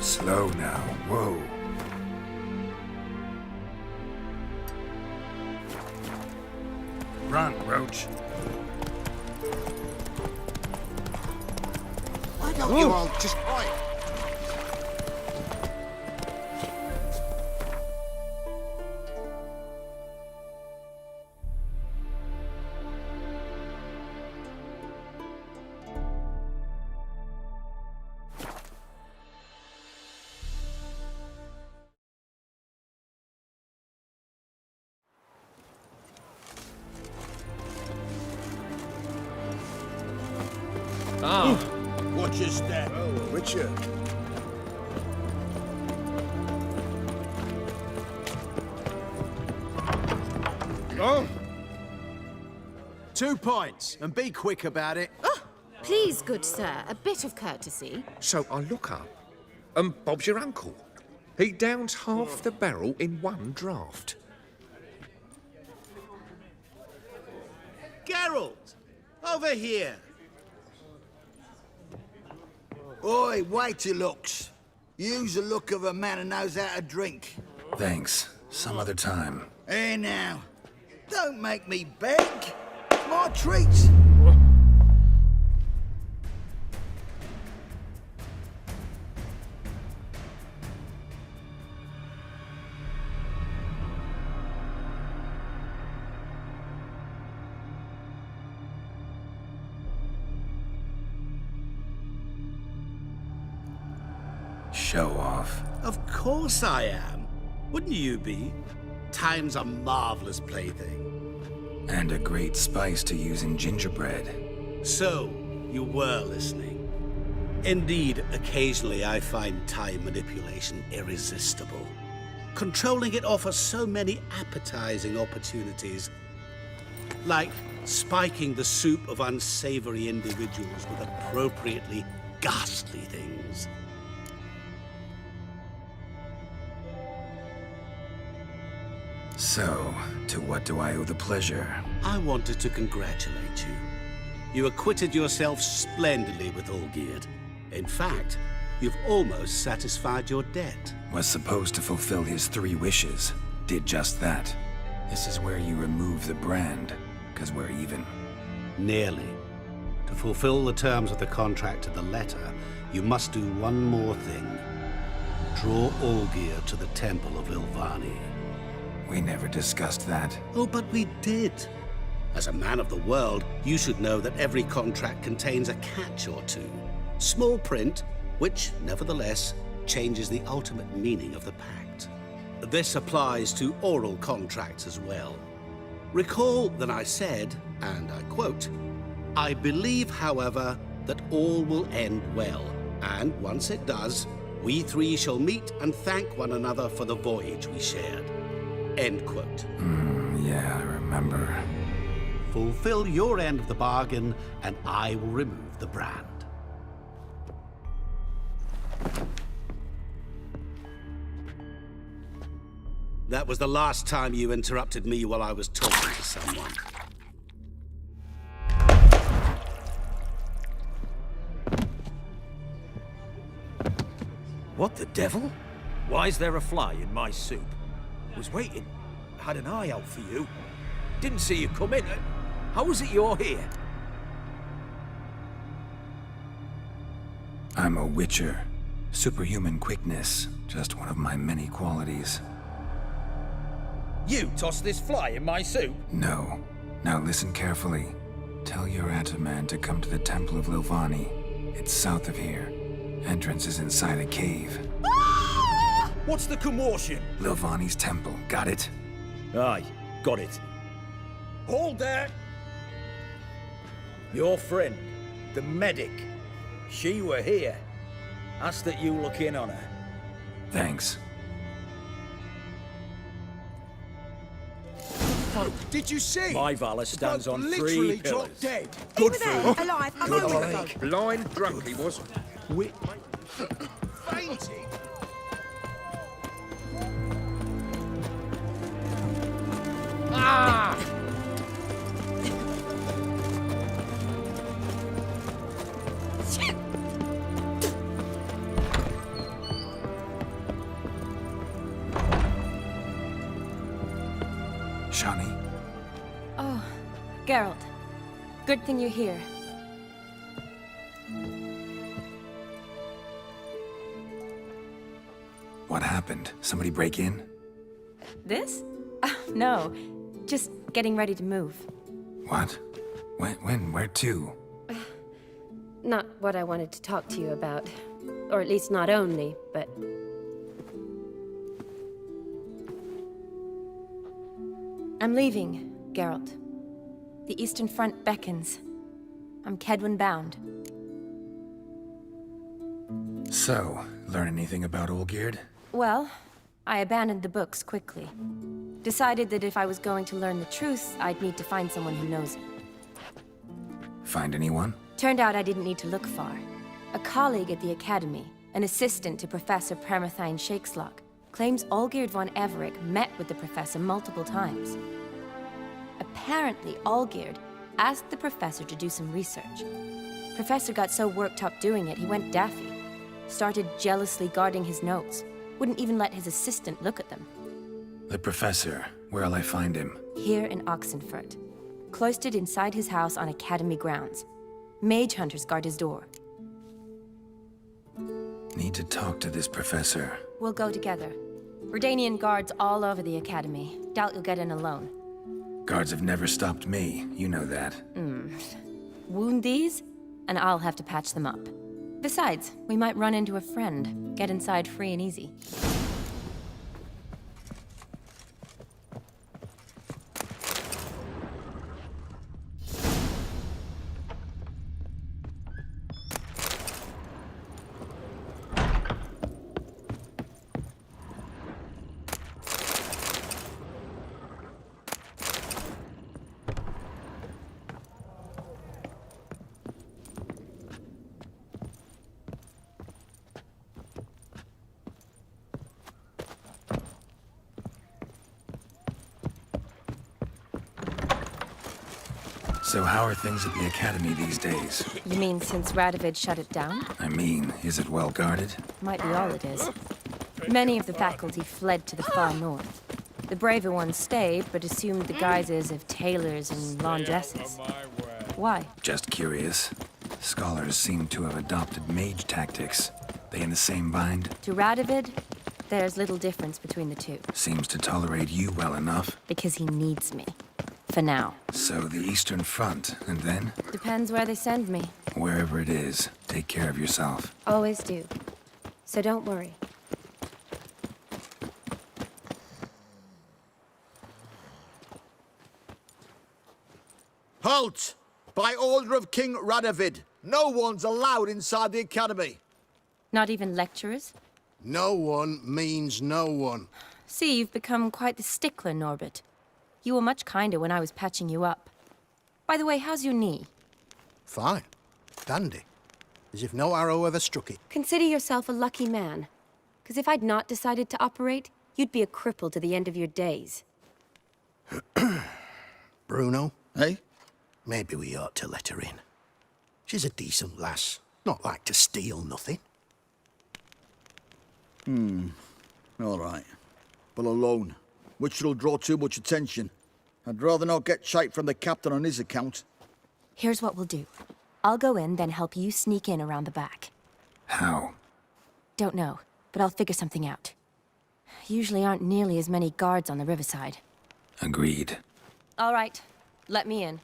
[SPEAKER 3] Slow now. Whoa. Run, Roach.
[SPEAKER 8] Why don't you all just...
[SPEAKER 2] Watch your step.
[SPEAKER 7] Oh, Witcher.
[SPEAKER 2] Oh,
[SPEAKER 11] 2 points, and be quick about it.
[SPEAKER 6] Please, good sir, a bit of courtesy.
[SPEAKER 7] So I look up, and Bob's your uncle. He downs half the barrel in one draught.
[SPEAKER 10] Geralt! Over here!
[SPEAKER 12] Oi, wait your looks. Use the look of a man who knows how to drink.
[SPEAKER 3] Thanks. Some other time.
[SPEAKER 12] Here now. Don't make me beg. It's my treat.
[SPEAKER 3] Show off.
[SPEAKER 10] Of course I am. Wouldn't you be? Time's a marvelous plaything.
[SPEAKER 3] And a great spice to use in gingerbread.
[SPEAKER 10] So, you were listening. Indeed, occasionally I find time manipulation irresistible. Controlling it offers so many appetizing opportunities. Like spiking the soup of unsavory individuals with appropriately ghastly things.
[SPEAKER 3] So, to what do I owe the pleasure?
[SPEAKER 10] I wanted to congratulate you. You acquitted yourself splendidly with Olgierd. In fact, you've almost satisfied your debt.
[SPEAKER 3] Was supposed to fulfill his 3 wishes. Did just that. This is where you remove the brand, 'cause we're even.
[SPEAKER 10] Nearly. To fulfill the terms of the contract to the letter, you must do one more thing. Draw Olgierd to the Temple of Ilvani.
[SPEAKER 3] We never discussed that.
[SPEAKER 10] Oh, but we did. As a man of the world, you should know that every contract contains a catch or two. Small print, which, nevertheless, changes the ultimate meaning of the pact. This applies to oral contracts as well. Recall that I said, and I quote, "I believe, however, that all will end well, and once it does, we 3 shall meet and thank one another for the voyage we shared." End quote.
[SPEAKER 3] Yeah, I remember.
[SPEAKER 10] Fulfill your end of the bargain, and I will remove the brand. That was the last time you interrupted me while I was talking to someone.
[SPEAKER 9] What the devil? Why is there a fly in my soup? Was waiting. Had an eye out for you. Didn't see you come in. How is it you're here?
[SPEAKER 3] I'm a Witcher. Superhuman quickness. Just one of my many qualities.
[SPEAKER 9] You tossed this fly in my soup?
[SPEAKER 3] No. Now listen carefully. Tell your Ataman to come to the Temple of Lilvani. It's south of here. Entrance is inside a cave.
[SPEAKER 9] What's the commotion?
[SPEAKER 3] Lilvani's temple. Got it?
[SPEAKER 9] Aye, got it. Hold there! Your friend, the medic, she were here. Ask that you look in on her.
[SPEAKER 3] Thanks.
[SPEAKER 11] Did you see?
[SPEAKER 9] My Valor stands on 3
[SPEAKER 11] literally
[SPEAKER 9] pillars.
[SPEAKER 11] dropped dead.
[SPEAKER 9] Good food.
[SPEAKER 13] alive, a
[SPEAKER 9] Good
[SPEAKER 13] moment
[SPEAKER 9] leg.
[SPEAKER 13] ago.
[SPEAKER 7] Blind drunk he was.
[SPEAKER 11] Fainting?
[SPEAKER 3] Shani?
[SPEAKER 13] Oh, Geralt. Good thing you're here.
[SPEAKER 3] What happened? Somebody break in?
[SPEAKER 13] This? No. Just getting ready to move.
[SPEAKER 3] What? When? Where to?
[SPEAKER 13] Not what I wanted to talk to you about. Or at least not only, but... I'm leaving, Geralt. The Eastern Front beckons. I'm Kedwin bound.
[SPEAKER 3] So, learn anything about Olgierd?
[SPEAKER 13] Well, I abandoned the books quickly. Decided that if I was going to learn the truth, I'd need to find someone who knows it.
[SPEAKER 3] Find anyone?
[SPEAKER 13] Turned out I didn't need to look far. A colleague at the Academy, an assistant to Professor Permathine Shakeslok, claims Olgierd von Everec met with the professor multiple times. Apparently, Olgierd asked the professor to do some research. Professor got so worked up doing it, he went daffy. Started jealously guarding his notes. Wouldn't even let his assistant look at them.
[SPEAKER 3] The professor. Where'll I find him?
[SPEAKER 13] Here in Oxenfurt. Cloistered inside his house on Academy grounds. Mage hunters guard his door.
[SPEAKER 3] Need to talk to this professor.
[SPEAKER 13] We'll go together. Redanian guards all over the Academy. Doubt you'll get in alone.
[SPEAKER 3] Guards have never stopped me. You know that.
[SPEAKER 13] Wound these, and I'll have to patch them up. Besides, we might run into a friend. Get inside free and easy.
[SPEAKER 3] So how are things at the Academy these days?
[SPEAKER 13] You mean since Radovid shut it down?
[SPEAKER 3] I mean, is it well guarded?
[SPEAKER 13] Might be all it is. Many of the faculty fled to the far north. The braver ones stayed, but assumed the guises of tailors and laundresses. Why?
[SPEAKER 3] Just curious. Scholars seem to have adopted mage tactics. They in the same bind?
[SPEAKER 13] To Radovid, there's little difference between the two.
[SPEAKER 3] Seems to tolerate you well enough.
[SPEAKER 13] Because he needs me. For now.
[SPEAKER 3] So the Eastern Front, and then?
[SPEAKER 13] Depends where they send me.
[SPEAKER 3] Wherever it is, take care of yourself.
[SPEAKER 13] Always do. So don't worry.
[SPEAKER 12] Halt! By order of King Radovid, no one's allowed inside the Academy.
[SPEAKER 13] Not even lecturers?
[SPEAKER 12] No one means no one.
[SPEAKER 13] See, you've become quite the stickler, Norbert. You were much kinder when I was patching you up. By the way, how's your knee?
[SPEAKER 12] Fine. Dandy. As if no arrow ever struck it.
[SPEAKER 13] Consider yourself a lucky man. Because if I'd not decided to operate, you'd be a cripple to the end of your days.
[SPEAKER 12] Bruno, eh? Maybe we ought to let her in. She's a decent lass. Not like to steal nothing.
[SPEAKER 14] All right. But alone, which will draw too much attention. I'd rather not get shite from the captain on his account.
[SPEAKER 13] Here's what we'll do. I'll go in, then help you sneak in around the back.
[SPEAKER 3] How?
[SPEAKER 13] Don't know, but I'll figure something out. Usually aren't nearly as many guards on the riverside.
[SPEAKER 3] Agreed.
[SPEAKER 13] All right, let me in.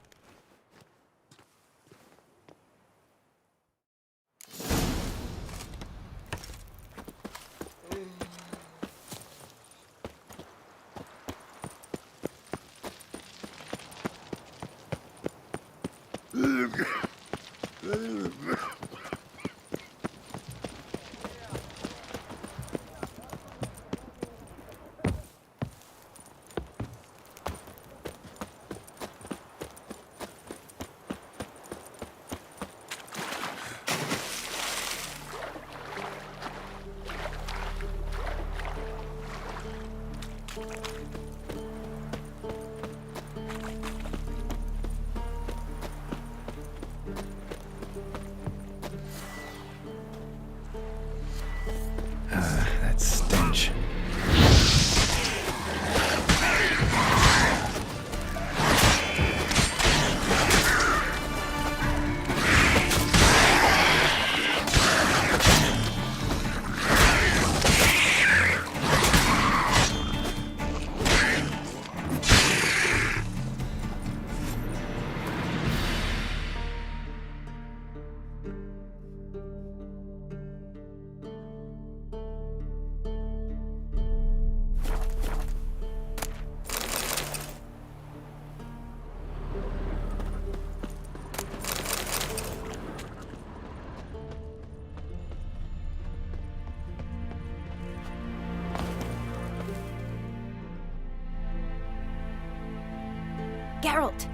[SPEAKER 13] Geralt!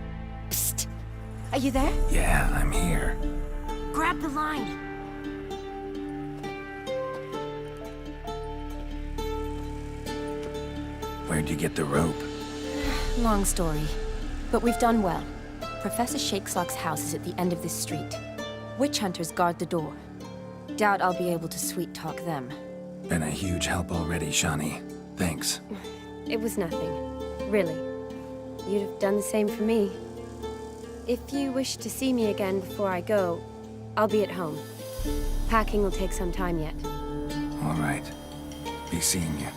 [SPEAKER 13] Psst! Are you there?
[SPEAKER 3] Yeah, I'm here.
[SPEAKER 13] Grab the line!
[SPEAKER 3] Where'd you get the rope?
[SPEAKER 13] Long story. But we've done well. Professor Shakeslock's house is at the end of this street. Witch hunters guard the door. Doubt I'll be able to sweet-talk them.
[SPEAKER 3] Been a huge help already, Shani. Thanks.
[SPEAKER 13] It was nothing. Really. You'd have done the same for me. If you wish to see me again before I go, I'll be at home. Packing will take some time yet.
[SPEAKER 3] All right. Be seeing you.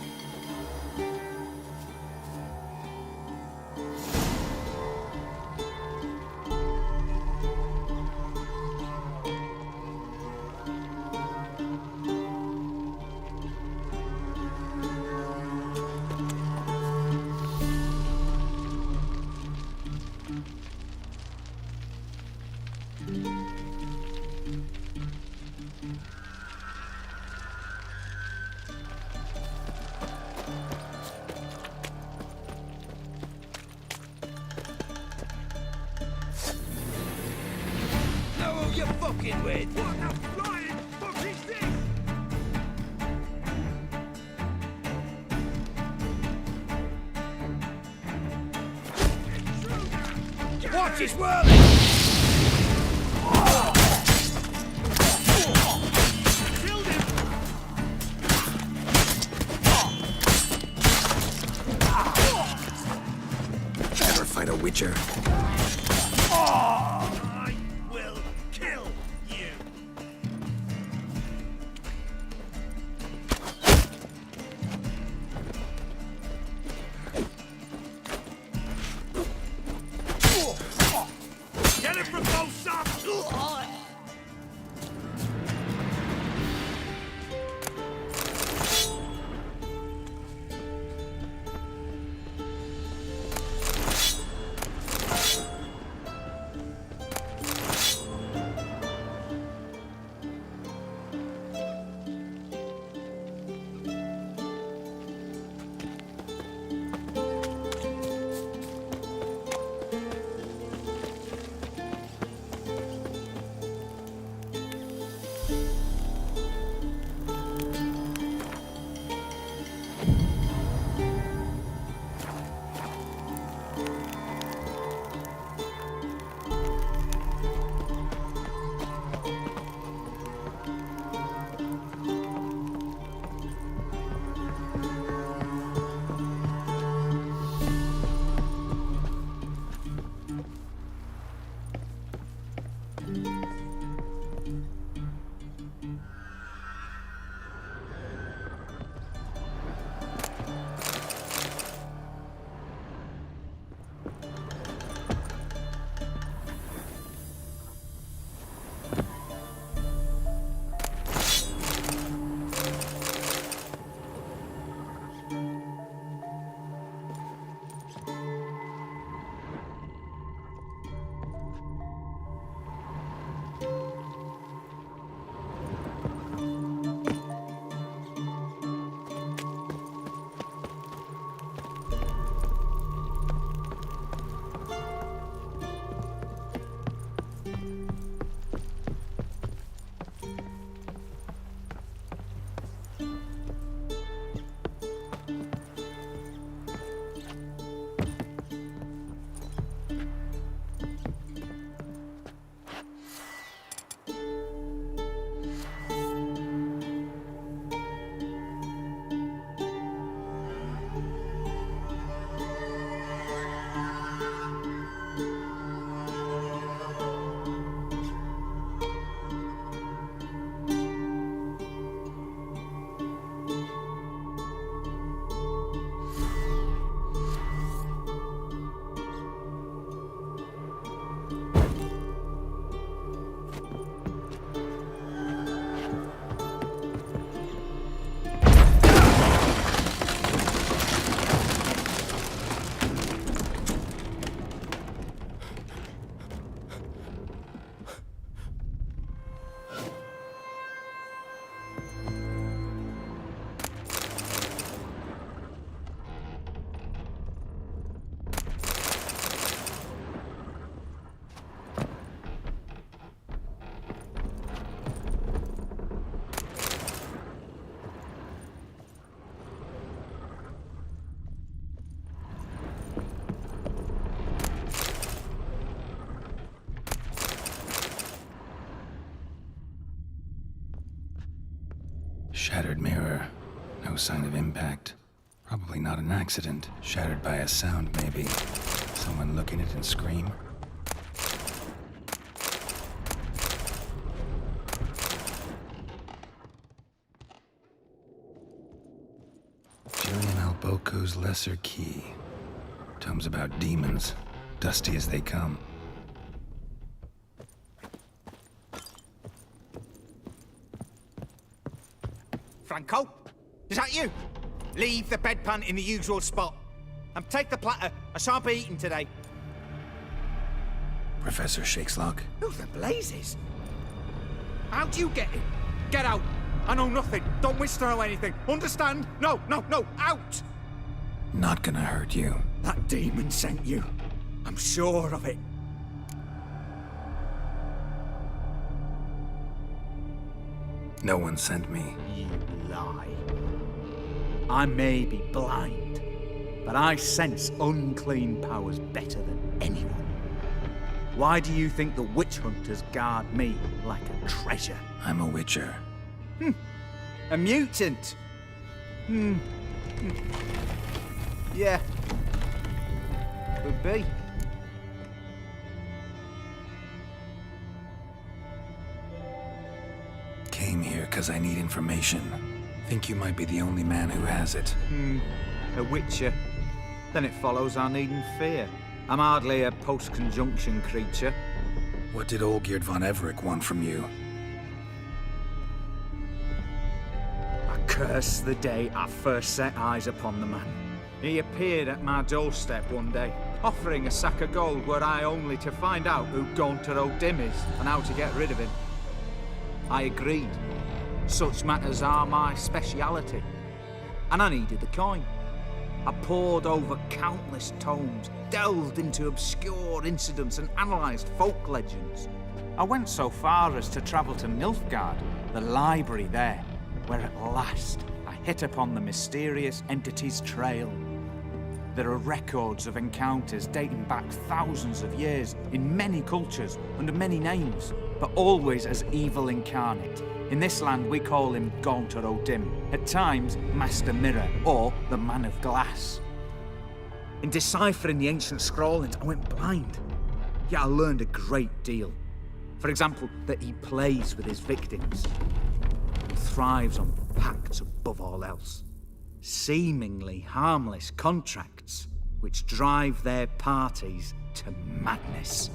[SPEAKER 9] You fucking with? What the flying fuck is this? Watch his whirling! Killed him!
[SPEAKER 3] Ever fight a Witcher?
[SPEAKER 9] I will kill you! Get him from both sides!
[SPEAKER 3] Shattered mirror. No sign of impact. Probably not an accident. Shattered by a sound, maybe. Someone look in it and scream. Julian Alboco's Lesser Key. Tomes about demons, dusty as they come.
[SPEAKER 15] Franco? Is that you? Leave the bedpan in the usual spot. And take the platter. I shan't be eating today.
[SPEAKER 3] Professor Shakeslock?
[SPEAKER 15] Who the blazes? How'd you get in? Get out! I know nothing. Don't wish to know anything. Understand? No, no, no! Out!
[SPEAKER 3] Not gonna hurt you.
[SPEAKER 15] That demon sent you. I'm sure of it.
[SPEAKER 3] No one sent me.
[SPEAKER 15] You lie. I may be blind, but I sense unclean powers better than anyone. Why do you think the witch hunters guard me like a treasure?
[SPEAKER 3] I'm a witcher.
[SPEAKER 15] A mutant? Yeah. Could be.
[SPEAKER 3] Came here because I need information. Think you might be the only man who has it.
[SPEAKER 15] A witcher. Then it follows I needn't fear. I'm hardly a post-conjunction creature.
[SPEAKER 3] What did Olgierd von Everec want from you?
[SPEAKER 15] I curse the day I first set eyes upon the man. He appeared at my doorstep one day, offering a sack of gold were I only to find out who Gaunter O'Dim is and how to get rid of him. I agreed. Such matters are my speciality. And I needed the coin. I pored over countless tomes, delved into obscure incidents and analysed folk legends. I went so far as to travel to Nilfgaard, the library there, where at last I hit upon the mysterious entity's trail. There are records of encounters dating back thousands of years in many cultures under many names, but always as evil incarnate. In this land we call him Gaunter O'Dim, at times Master Mirror or the Man of Glass. In deciphering the ancient scrawlings I went blind, yet I learned a great deal. For example, that he plays with his victims and thrives on pacts above all else. Seemingly harmless contracts which drive their parties to madness.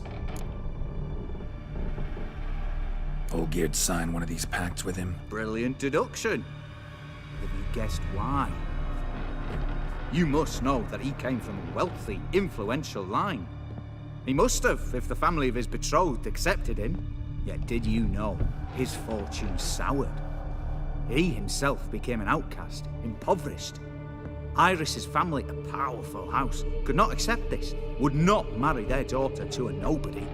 [SPEAKER 3] Olgierd signed one of these pacts with him?
[SPEAKER 15] Brilliant deduction. Have you guessed why? You must know that he came from a wealthy, influential line. He must have, if the family of his betrothed accepted him. Yet did you know his fortune soured? He himself became an outcast, impoverished. Iris's family, a powerful house, could not accept this, would not marry their daughter to a nobody.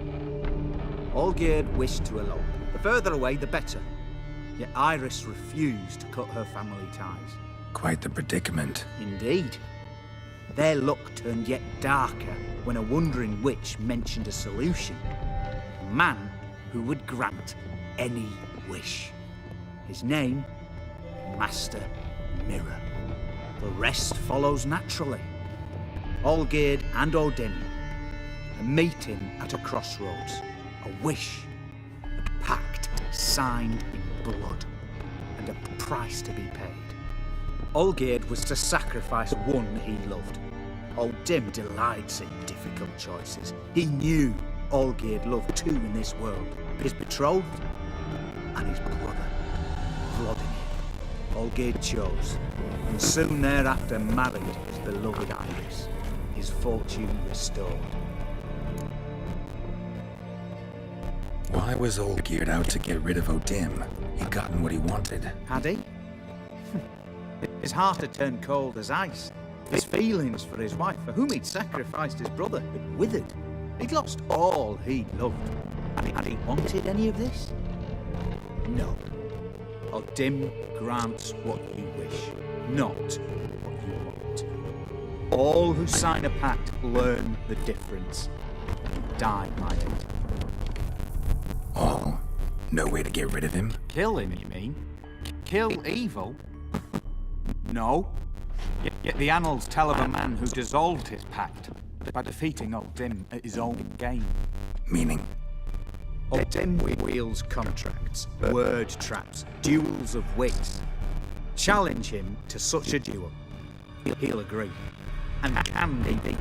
[SPEAKER 15] Olgierd wished to elope. The further away, the better. Yet Iris refused to cut her family ties.
[SPEAKER 3] Quite the predicament.
[SPEAKER 15] Indeed. Their luck turned yet darker when a wandering witch mentioned a solution. A man who would grant any wish. His name, Master Mirror. The rest follows naturally. Olgierd and O'Dim, a meeting at a crossroads, a wish, a pact signed in blood, and a price to be paid. Olgierd was to sacrifice one he loved. O'Dim delights in difficult choices. He knew Olgierd loved two in this world, his betrothed and his brother, Vladimir. Olgierd chose, and soon thereafter married his beloved Iris, his fortune restored.
[SPEAKER 3] Why was Olgierd out to get rid of O'Dim? He'd gotten what he wanted.
[SPEAKER 15] Had he? His heart had turned cold as ice. His feelings for his wife, for whom he'd sacrificed his brother, had withered. He'd lost all he loved. Had he wanted any of this? No. O'Dim grants what you wish, not what you want. All who sign a pact learn the difference and die by it.
[SPEAKER 3] All? No way to get rid of him?
[SPEAKER 15] Kill him, you mean? kill evil? No. Yet the annals tell of a man who dissolved his pact by defeating Odin at his own game.
[SPEAKER 3] Meaning?
[SPEAKER 15] Odin wields contracts, word traps, duels of wits. Challenge him to such a duel. He'll agree. And can be beaten.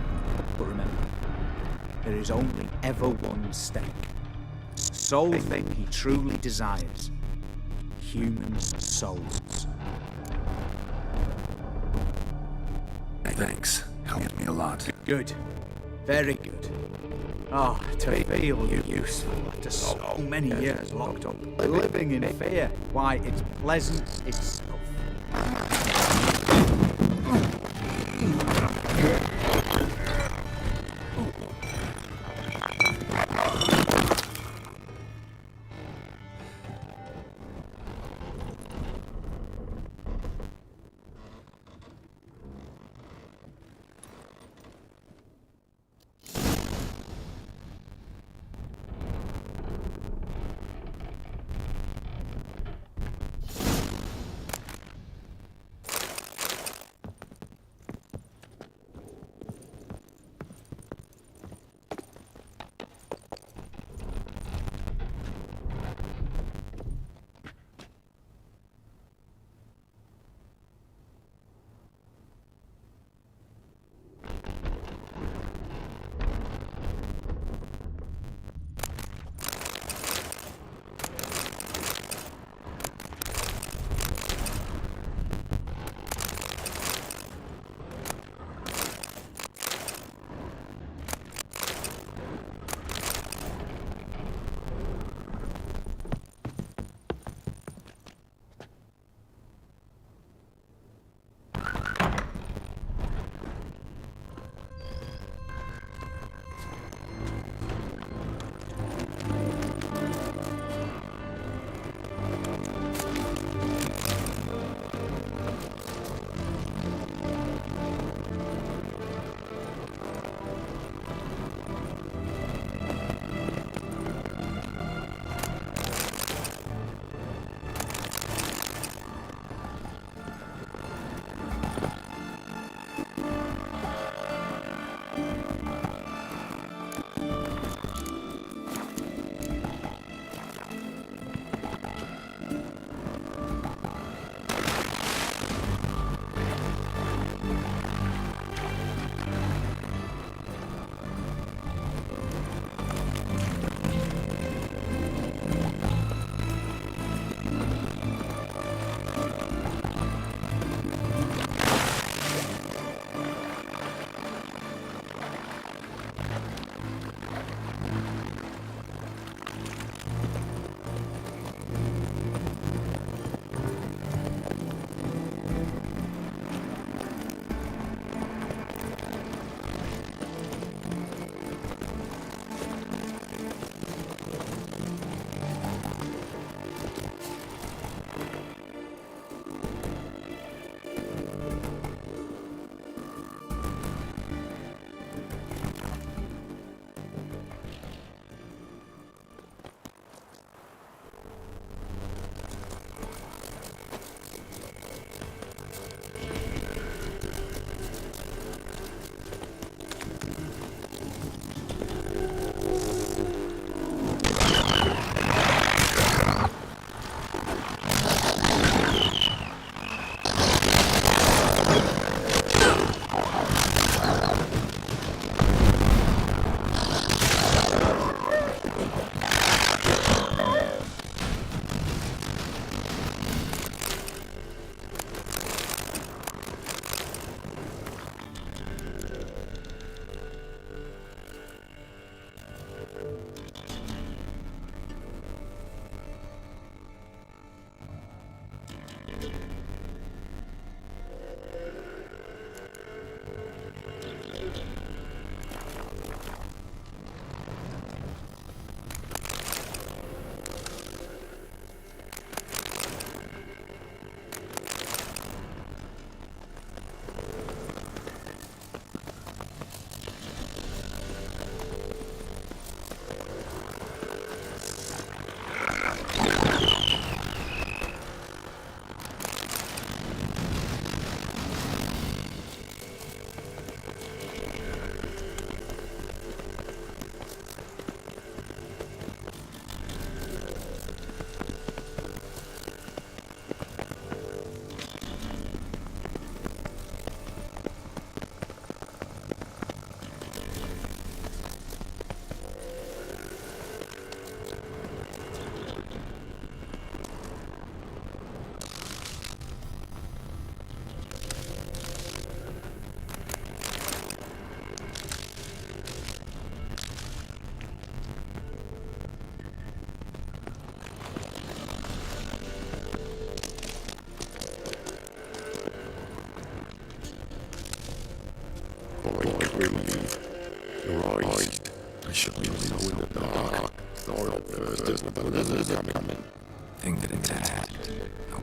[SPEAKER 15] But remember, there is only ever one stake. Sole thing he truly desires. Human souls.
[SPEAKER 3] Thanks. Helped me a lot.
[SPEAKER 15] Good. Very good. Oh, to feel useful after so many years locked up, living in fear. Why, it's pleasant itself.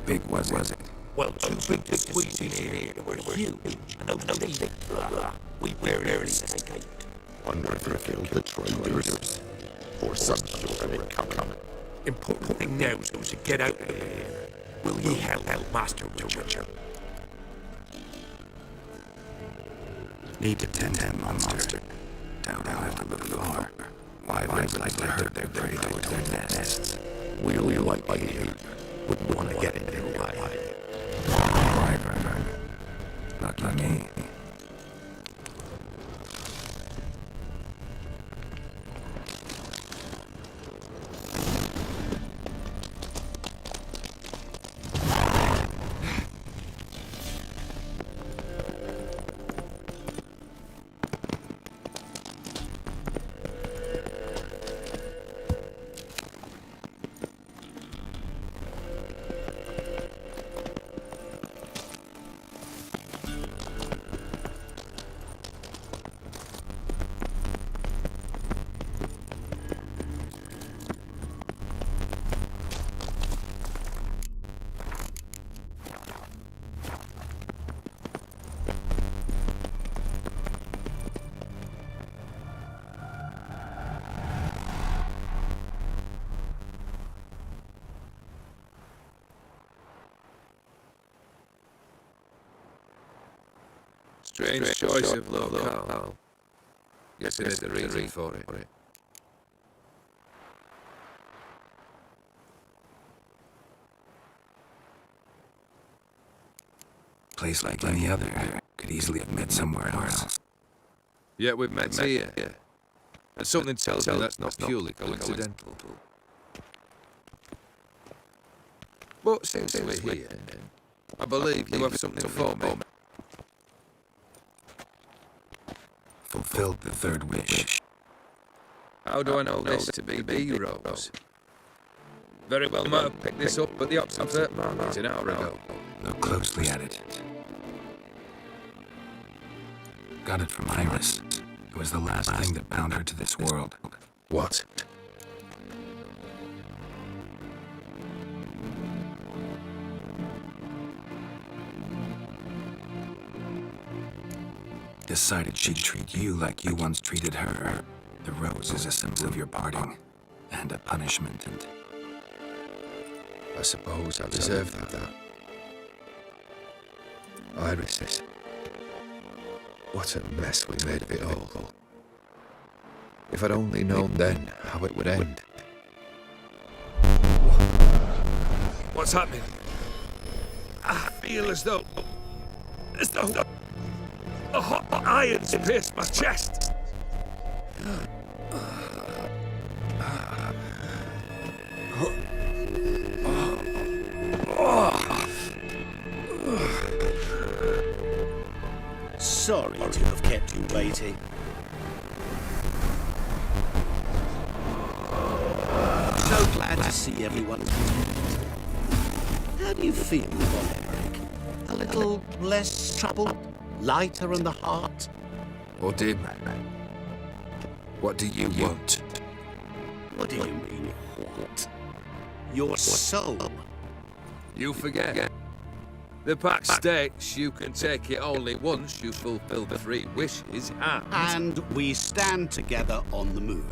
[SPEAKER 3] big was it?
[SPEAKER 9] Well, too big to squeeze in here. We're you. And those things. We barely escaped.
[SPEAKER 16] Wonder if they killed the traitors. Or some sort of it coming.
[SPEAKER 9] Important thing now is to get out of here. Will ye help Master Witcher?
[SPEAKER 3] Need to tend him, monster. Doubt I'll have to look far. Why would like to hurt their prey towards their nests?
[SPEAKER 9] Will you like you? Wouldn't want to get in their way.
[SPEAKER 3] Right. Lucky me.
[SPEAKER 7] Strange choice of locale. Guess there's a reason for it.
[SPEAKER 3] Place like any other. Could easily have met somewhere else.
[SPEAKER 7] Yeah, we've met here. And something tells me that's not purely coincidental. But since we're here, I believe you have something for me.
[SPEAKER 3] Fulfilled the third wish.
[SPEAKER 7] How do I know this to be B-Rose? Very well, I might have picked this up at the Oxford Market an hour ago.
[SPEAKER 3] Look closely at it. Got it from Iris. It was the last thing that bound her to this world.
[SPEAKER 7] What?
[SPEAKER 3] Decided she'd treat you like you once treated her. The rose is a symbol of your parting, and a punishment, and...
[SPEAKER 7] I suppose I deserve that. Iris, what a mess we made of it all. If I'd only known then how it would end. What's happening? I feel as though a hot iron's pierced my chest.
[SPEAKER 10] Sorry to have kept you waiting. So glad to see everyone. How do you feel, Von Emmerich? A little less troubled? Lighter on the heart?
[SPEAKER 7] Or dim? What do you want?
[SPEAKER 10] What do you mean, what? Your soul.
[SPEAKER 7] You forget. The pact states you can take it only once you fulfill the 3 wishes,
[SPEAKER 10] and we stand together on the moon.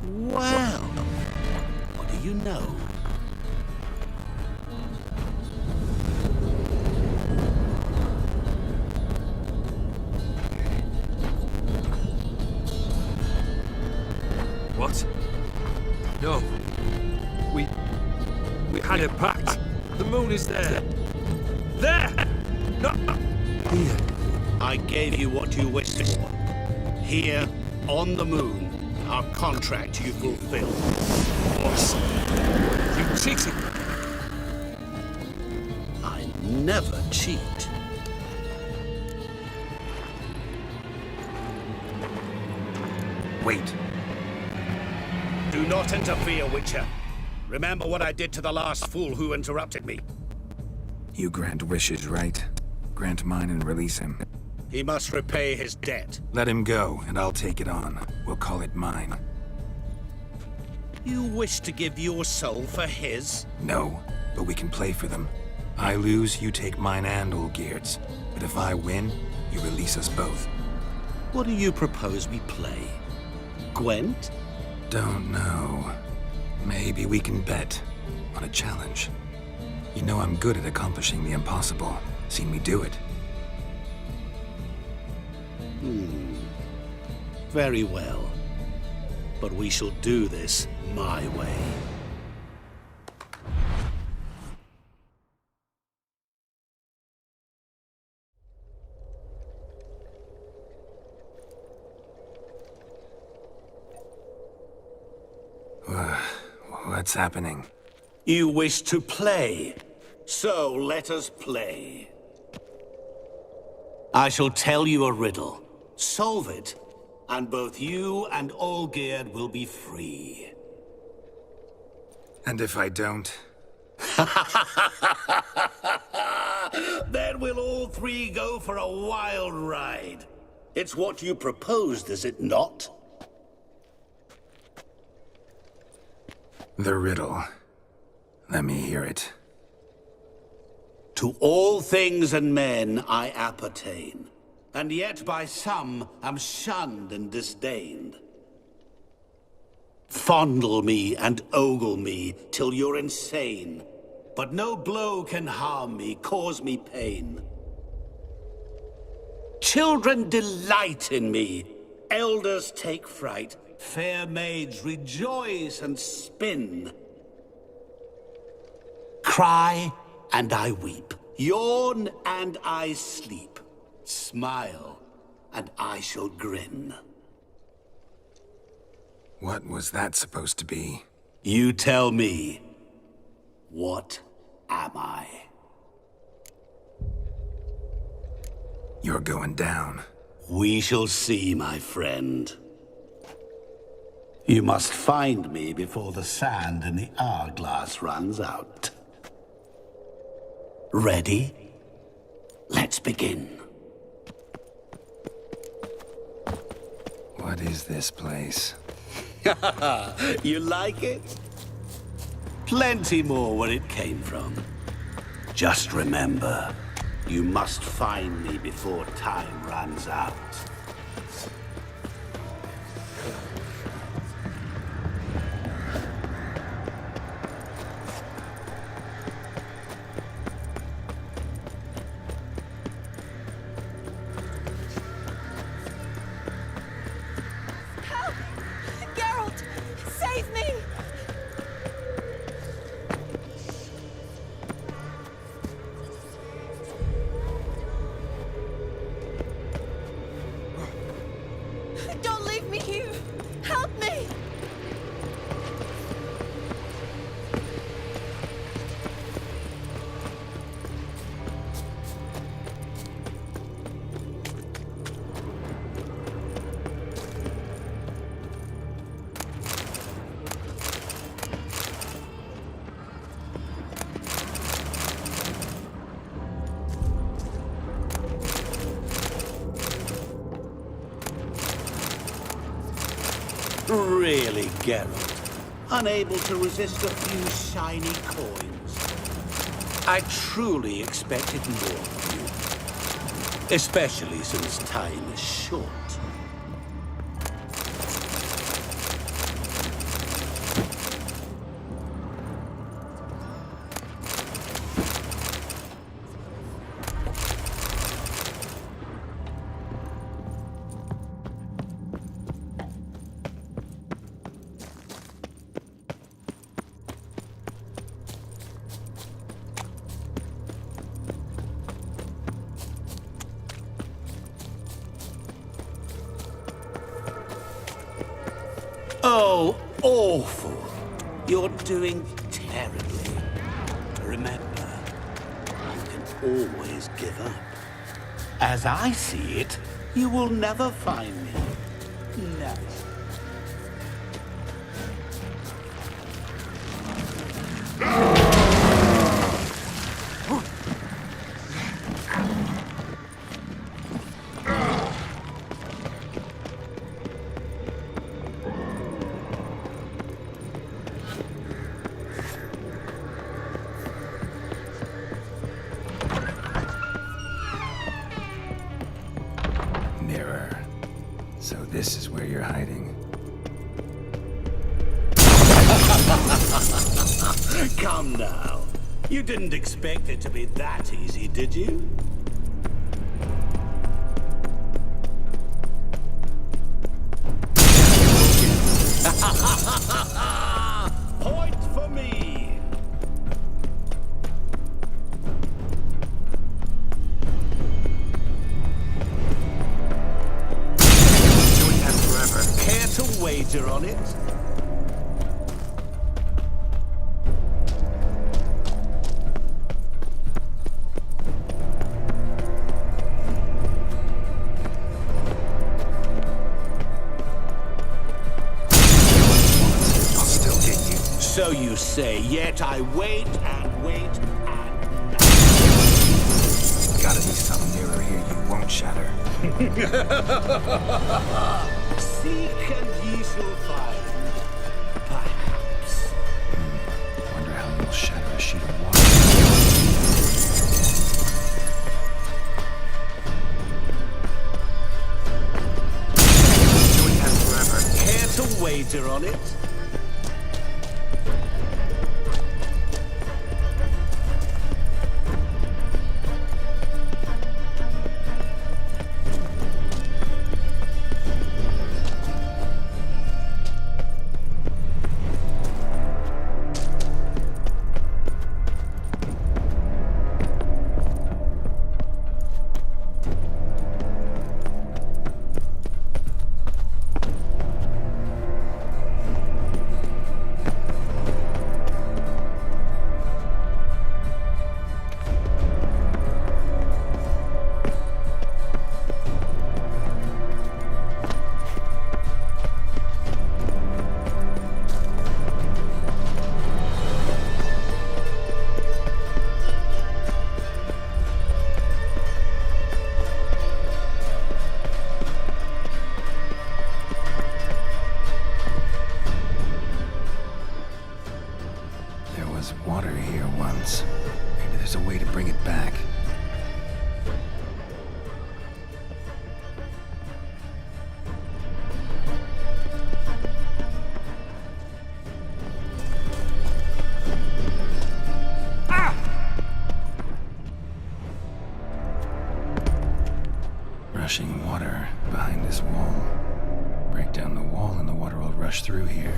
[SPEAKER 10] Well, what do you know?
[SPEAKER 7] What? No. We had a pact. The moon is there. There! Not here.
[SPEAKER 10] I gave you what you wished for. Here, on the moon, our contract you fulfilled.
[SPEAKER 7] Awesome. You cheated.
[SPEAKER 10] I never cheat.
[SPEAKER 3] Wait.
[SPEAKER 10] Do not interfere, Witcher. Remember what I did to the last fool who interrupted me.
[SPEAKER 3] You grant wishes, right? Grant mine and release him.
[SPEAKER 10] He must repay his debt.
[SPEAKER 3] Let him go, and I'll take it on. We'll call it mine.
[SPEAKER 10] You wish to give your soul for his?
[SPEAKER 3] No, but we can play for them. I lose, you take mine and Olgierd's. But if I win, you release us both.
[SPEAKER 10] What do you propose we play? Gwent?
[SPEAKER 3] Don't know. Maybe we can bet on a challenge. You know I'm good at accomplishing the impossible. Seen me do it.
[SPEAKER 10] Very well. But we shall do this my way.
[SPEAKER 3] What's happening?
[SPEAKER 10] You wish to play, so let us play. I shall tell you a riddle. Solve it, and both you and Olgierd will be free.
[SPEAKER 3] And if I don't?
[SPEAKER 10] Then we'll all three go for a wild ride. It's what you proposed, is it not?
[SPEAKER 3] The riddle. Let me hear it.
[SPEAKER 10] To all things and men I appertain, and yet by some am shunned and disdained. Fondle me and ogle me till you're insane, but no blow can harm me, cause me pain. Children delight in me, elders take fright, fair maids rejoice and spin. Cry and I weep, yawn and I sleep, smile and I shall grin.
[SPEAKER 3] What was that supposed to be?
[SPEAKER 10] You tell me, what am I?
[SPEAKER 3] You're going down.
[SPEAKER 10] We shall see, my friend. You must find me before the sand in the hourglass runs out. Ready? Let's begin.
[SPEAKER 3] What is this place?
[SPEAKER 10] You like it? Plenty more where it came from. Just remember, you must find me before time runs out.
[SPEAKER 17] Geralt! Save me! Don't leave me here! Help me!
[SPEAKER 10] Really, Geralt? Unable to resist a few shiny coins? I truly expected more of you. Especially since time is short. Oh, awful. You're doing terribly. Remember, you can always give up. As I see it, you will never find me. Never.
[SPEAKER 3] this is where you're hiding.
[SPEAKER 10] Come now. You didn't expect it to be that easy, did you? Point for me. Doing that forever. Care to wager on it? So you say, yet I wait and wait and...
[SPEAKER 3] Gotta be some mirror here you won't shatter.
[SPEAKER 10] Seek and ye shall find. Perhaps.
[SPEAKER 3] Wonder how you'll shatter a sheet of water.
[SPEAKER 10] Doing that forever. Care to wager on it?
[SPEAKER 3] Water here once. Maybe there's a way to bring it back. Rushing water behind this wall. Break down the wall and the water will rush through here.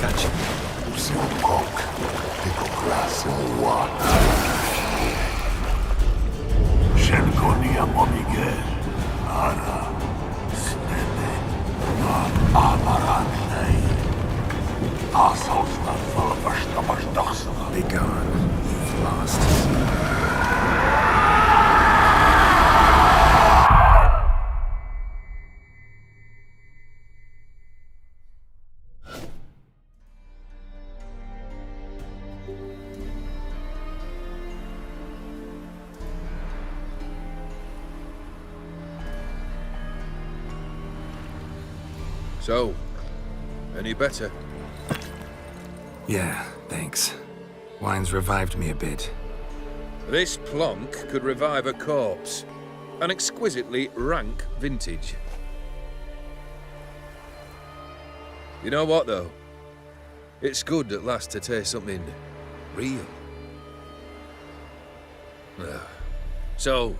[SPEAKER 3] Gotcha.
[SPEAKER 16] Silk, pickle grass in the water. Szelkonia pomigę, ara, snedy, amarannej. Assholes not full of our stomachs, doxana.
[SPEAKER 3] Be gone. You've lost.
[SPEAKER 7] So, any better?
[SPEAKER 3] Yeah, thanks. Wine's revived me a bit.
[SPEAKER 7] This plonk could revive a corpse. An exquisitely rank vintage. You know what, though? It's good at last to taste something real. So,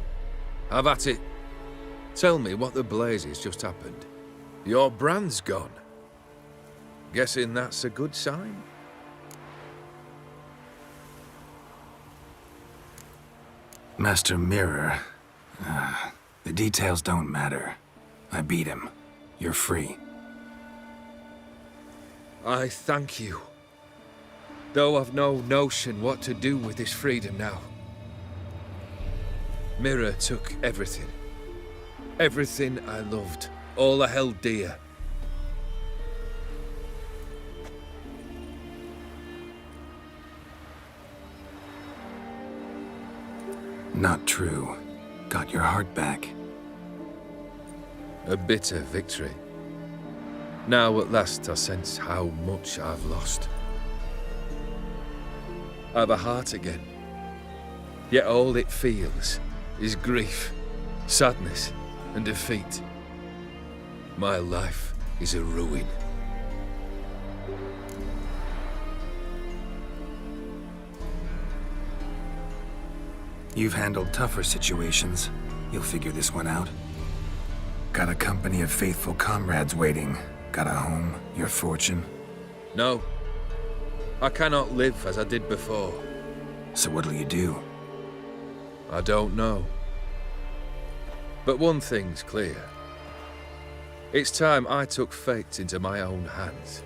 [SPEAKER 7] have at it. Tell me what the blazes just happened. Your brand's gone. Guessing that's a good sign?
[SPEAKER 3] Master Mirror. The details don't matter. I beat him. You're free.
[SPEAKER 7] I thank you. Though I've no notion what to do with this freedom now. Mirror took everything. Everything I loved. All I held dear.
[SPEAKER 3] Not true. Got your heart back.
[SPEAKER 7] A bitter victory. Now at last I sense how much I've lost. I've a heart again. Yet all it feels is grief, sadness, and defeat. My life is a ruin.
[SPEAKER 3] You've handled tougher situations. You'll figure this one out. Got a company of faithful comrades waiting. Got a home, your fortune.
[SPEAKER 7] No. I cannot live as I did before.
[SPEAKER 3] So what'll you do?
[SPEAKER 7] I don't know. But one thing's clear. It's time I took fate into my own hands.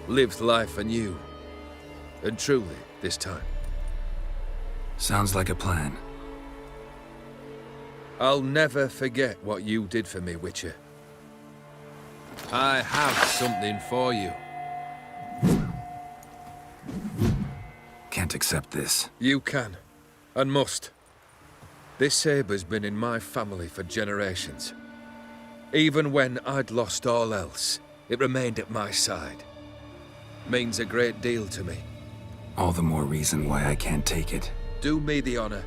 [SPEAKER 7] Lived life anew. And truly, this time.
[SPEAKER 3] Sounds like a plan.
[SPEAKER 7] I'll never forget what you did for me, Witcher. I have something for you.
[SPEAKER 3] Can't accept this.
[SPEAKER 7] You can, and must. This sabre's been in my family for generations. Even when I'd lost all else, it remained at my side. Means a great deal to me.
[SPEAKER 3] All the more reason why I can't take it.
[SPEAKER 7] Do me the honor.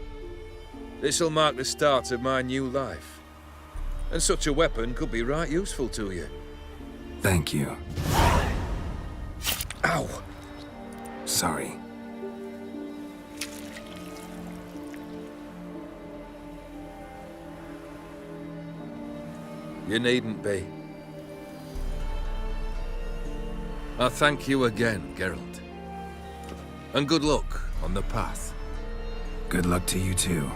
[SPEAKER 7] This'll mark the start of my new life. And such a weapon could be right useful to you.
[SPEAKER 3] Thank you.
[SPEAKER 7] Ow!
[SPEAKER 3] Sorry.
[SPEAKER 7] You needn't be. I thank you again, Geralt. And good luck on the path.
[SPEAKER 3] Good luck to you too.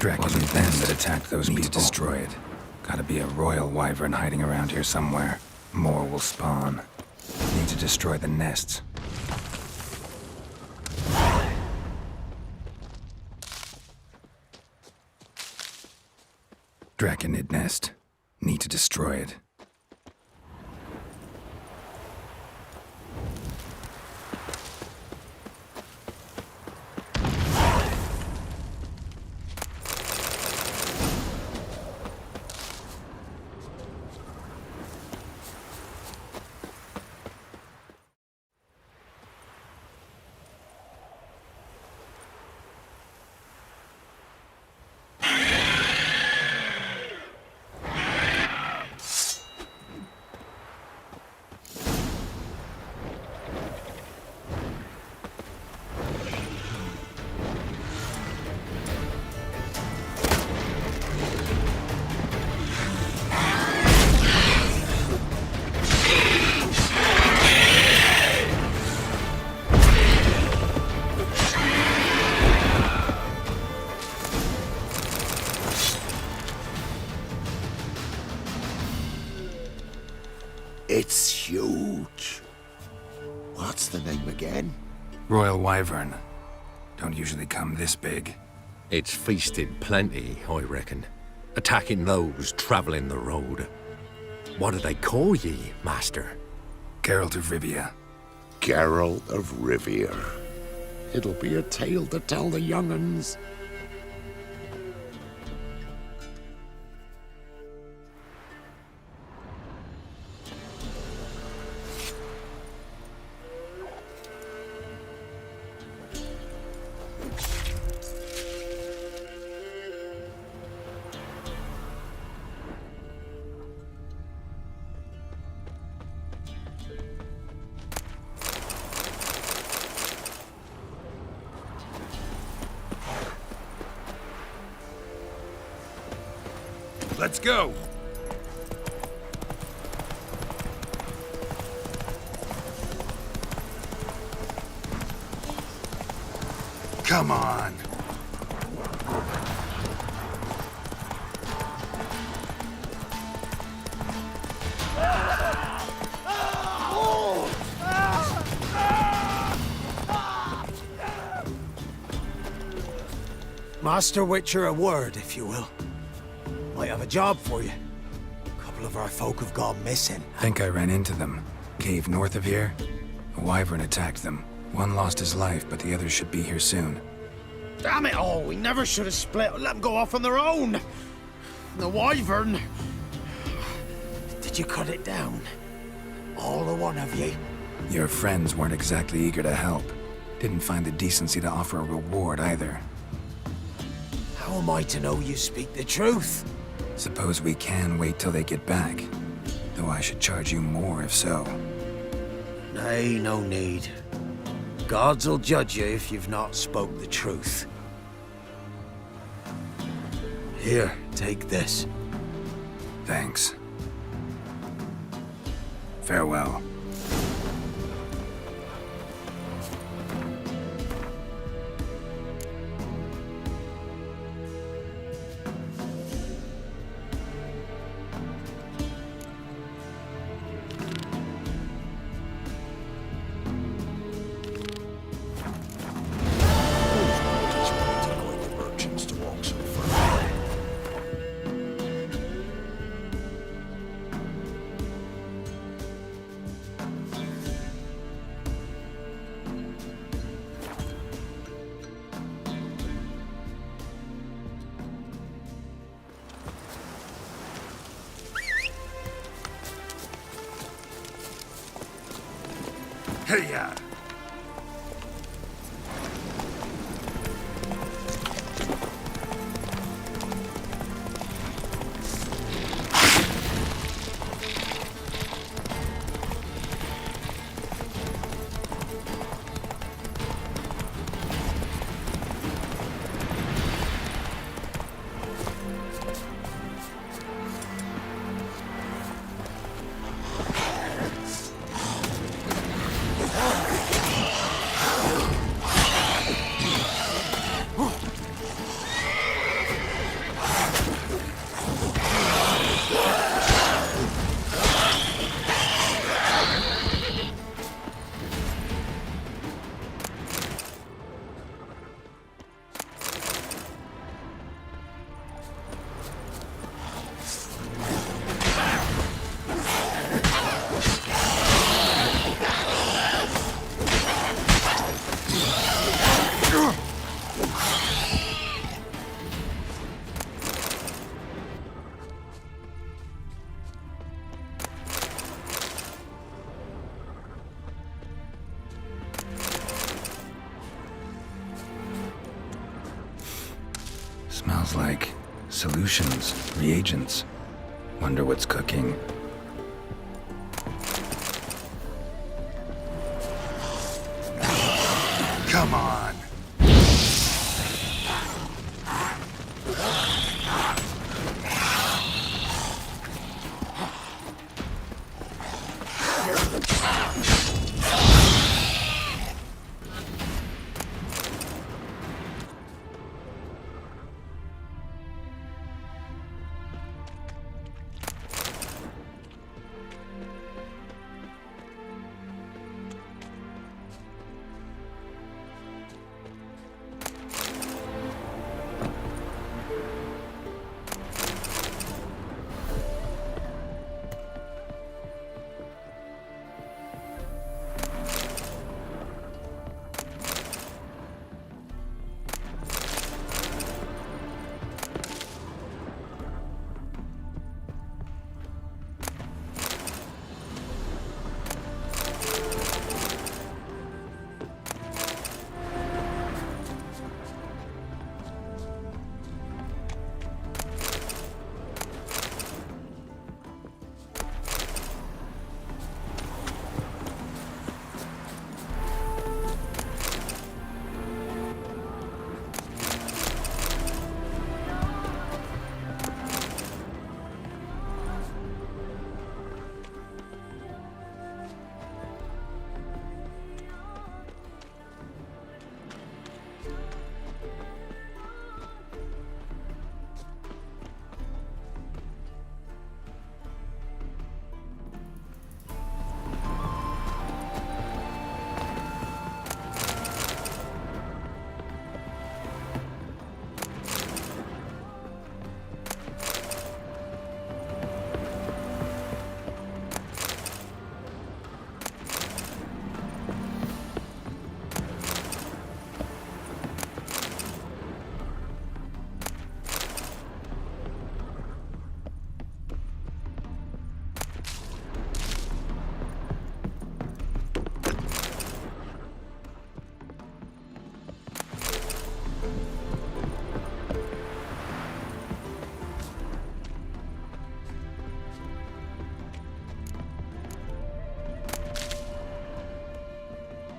[SPEAKER 3] Draken and them that attacked those need to destroy it. Gotta be a royal wyvern hiding around here somewhere. More will spawn. Need to destroy the nests. Draconid nest. Need to destroy it.
[SPEAKER 16] It's huge. What's the name again?
[SPEAKER 3] Royal wyvern. Don't usually come this big.
[SPEAKER 18] It's feasted plenty, I reckon. Attacking those traveling the road. What do they call ye, Master?
[SPEAKER 3] Geralt of Rivia.
[SPEAKER 16] Geralt of Rivia. It'll be a tale to tell the young'uns.
[SPEAKER 7] Let's go!
[SPEAKER 3] Come on!
[SPEAKER 9] Master Witcher, a word, if you will. Might have a job for you. A couple of our folk have gone missing.
[SPEAKER 3] Think I ran into them. Cave north of here? A wyvern attacked them. One lost his life, but the others should be here soon.
[SPEAKER 12] Damn it all, we never should have split. Let them go off on their own. The wyvern.
[SPEAKER 9] Did you cut it down? All the one of ye?
[SPEAKER 3] Your friends weren't exactly eager to help. Didn't find the decency to offer a reward either.
[SPEAKER 9] How am I to know you speak the truth?
[SPEAKER 3] Suppose we can wait till they get back. Though I should charge you more if so.
[SPEAKER 9] Nay, no need. Gods will judge you if you've not spoke the truth. Here, take this.
[SPEAKER 3] Thanks. Farewell.
[SPEAKER 2] Hey-ya!
[SPEAKER 3] Smells like solutions, reagents. Wonder what's cooking.
[SPEAKER 16] Come on.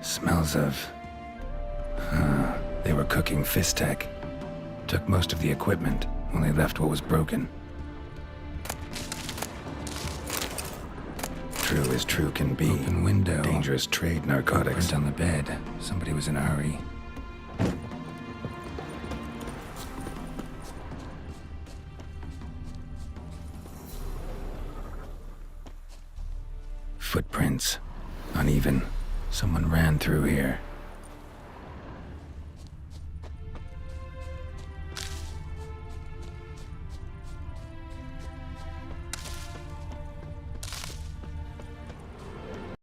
[SPEAKER 3] Smells of... they were cooking Fistech. Took most of the equipment, only left what was broken. True as true can be. Open window. Dangerous trade narcotics. Print on the bed. Somebody was in a hurry. Footprints. Uneven. Someone ran through here.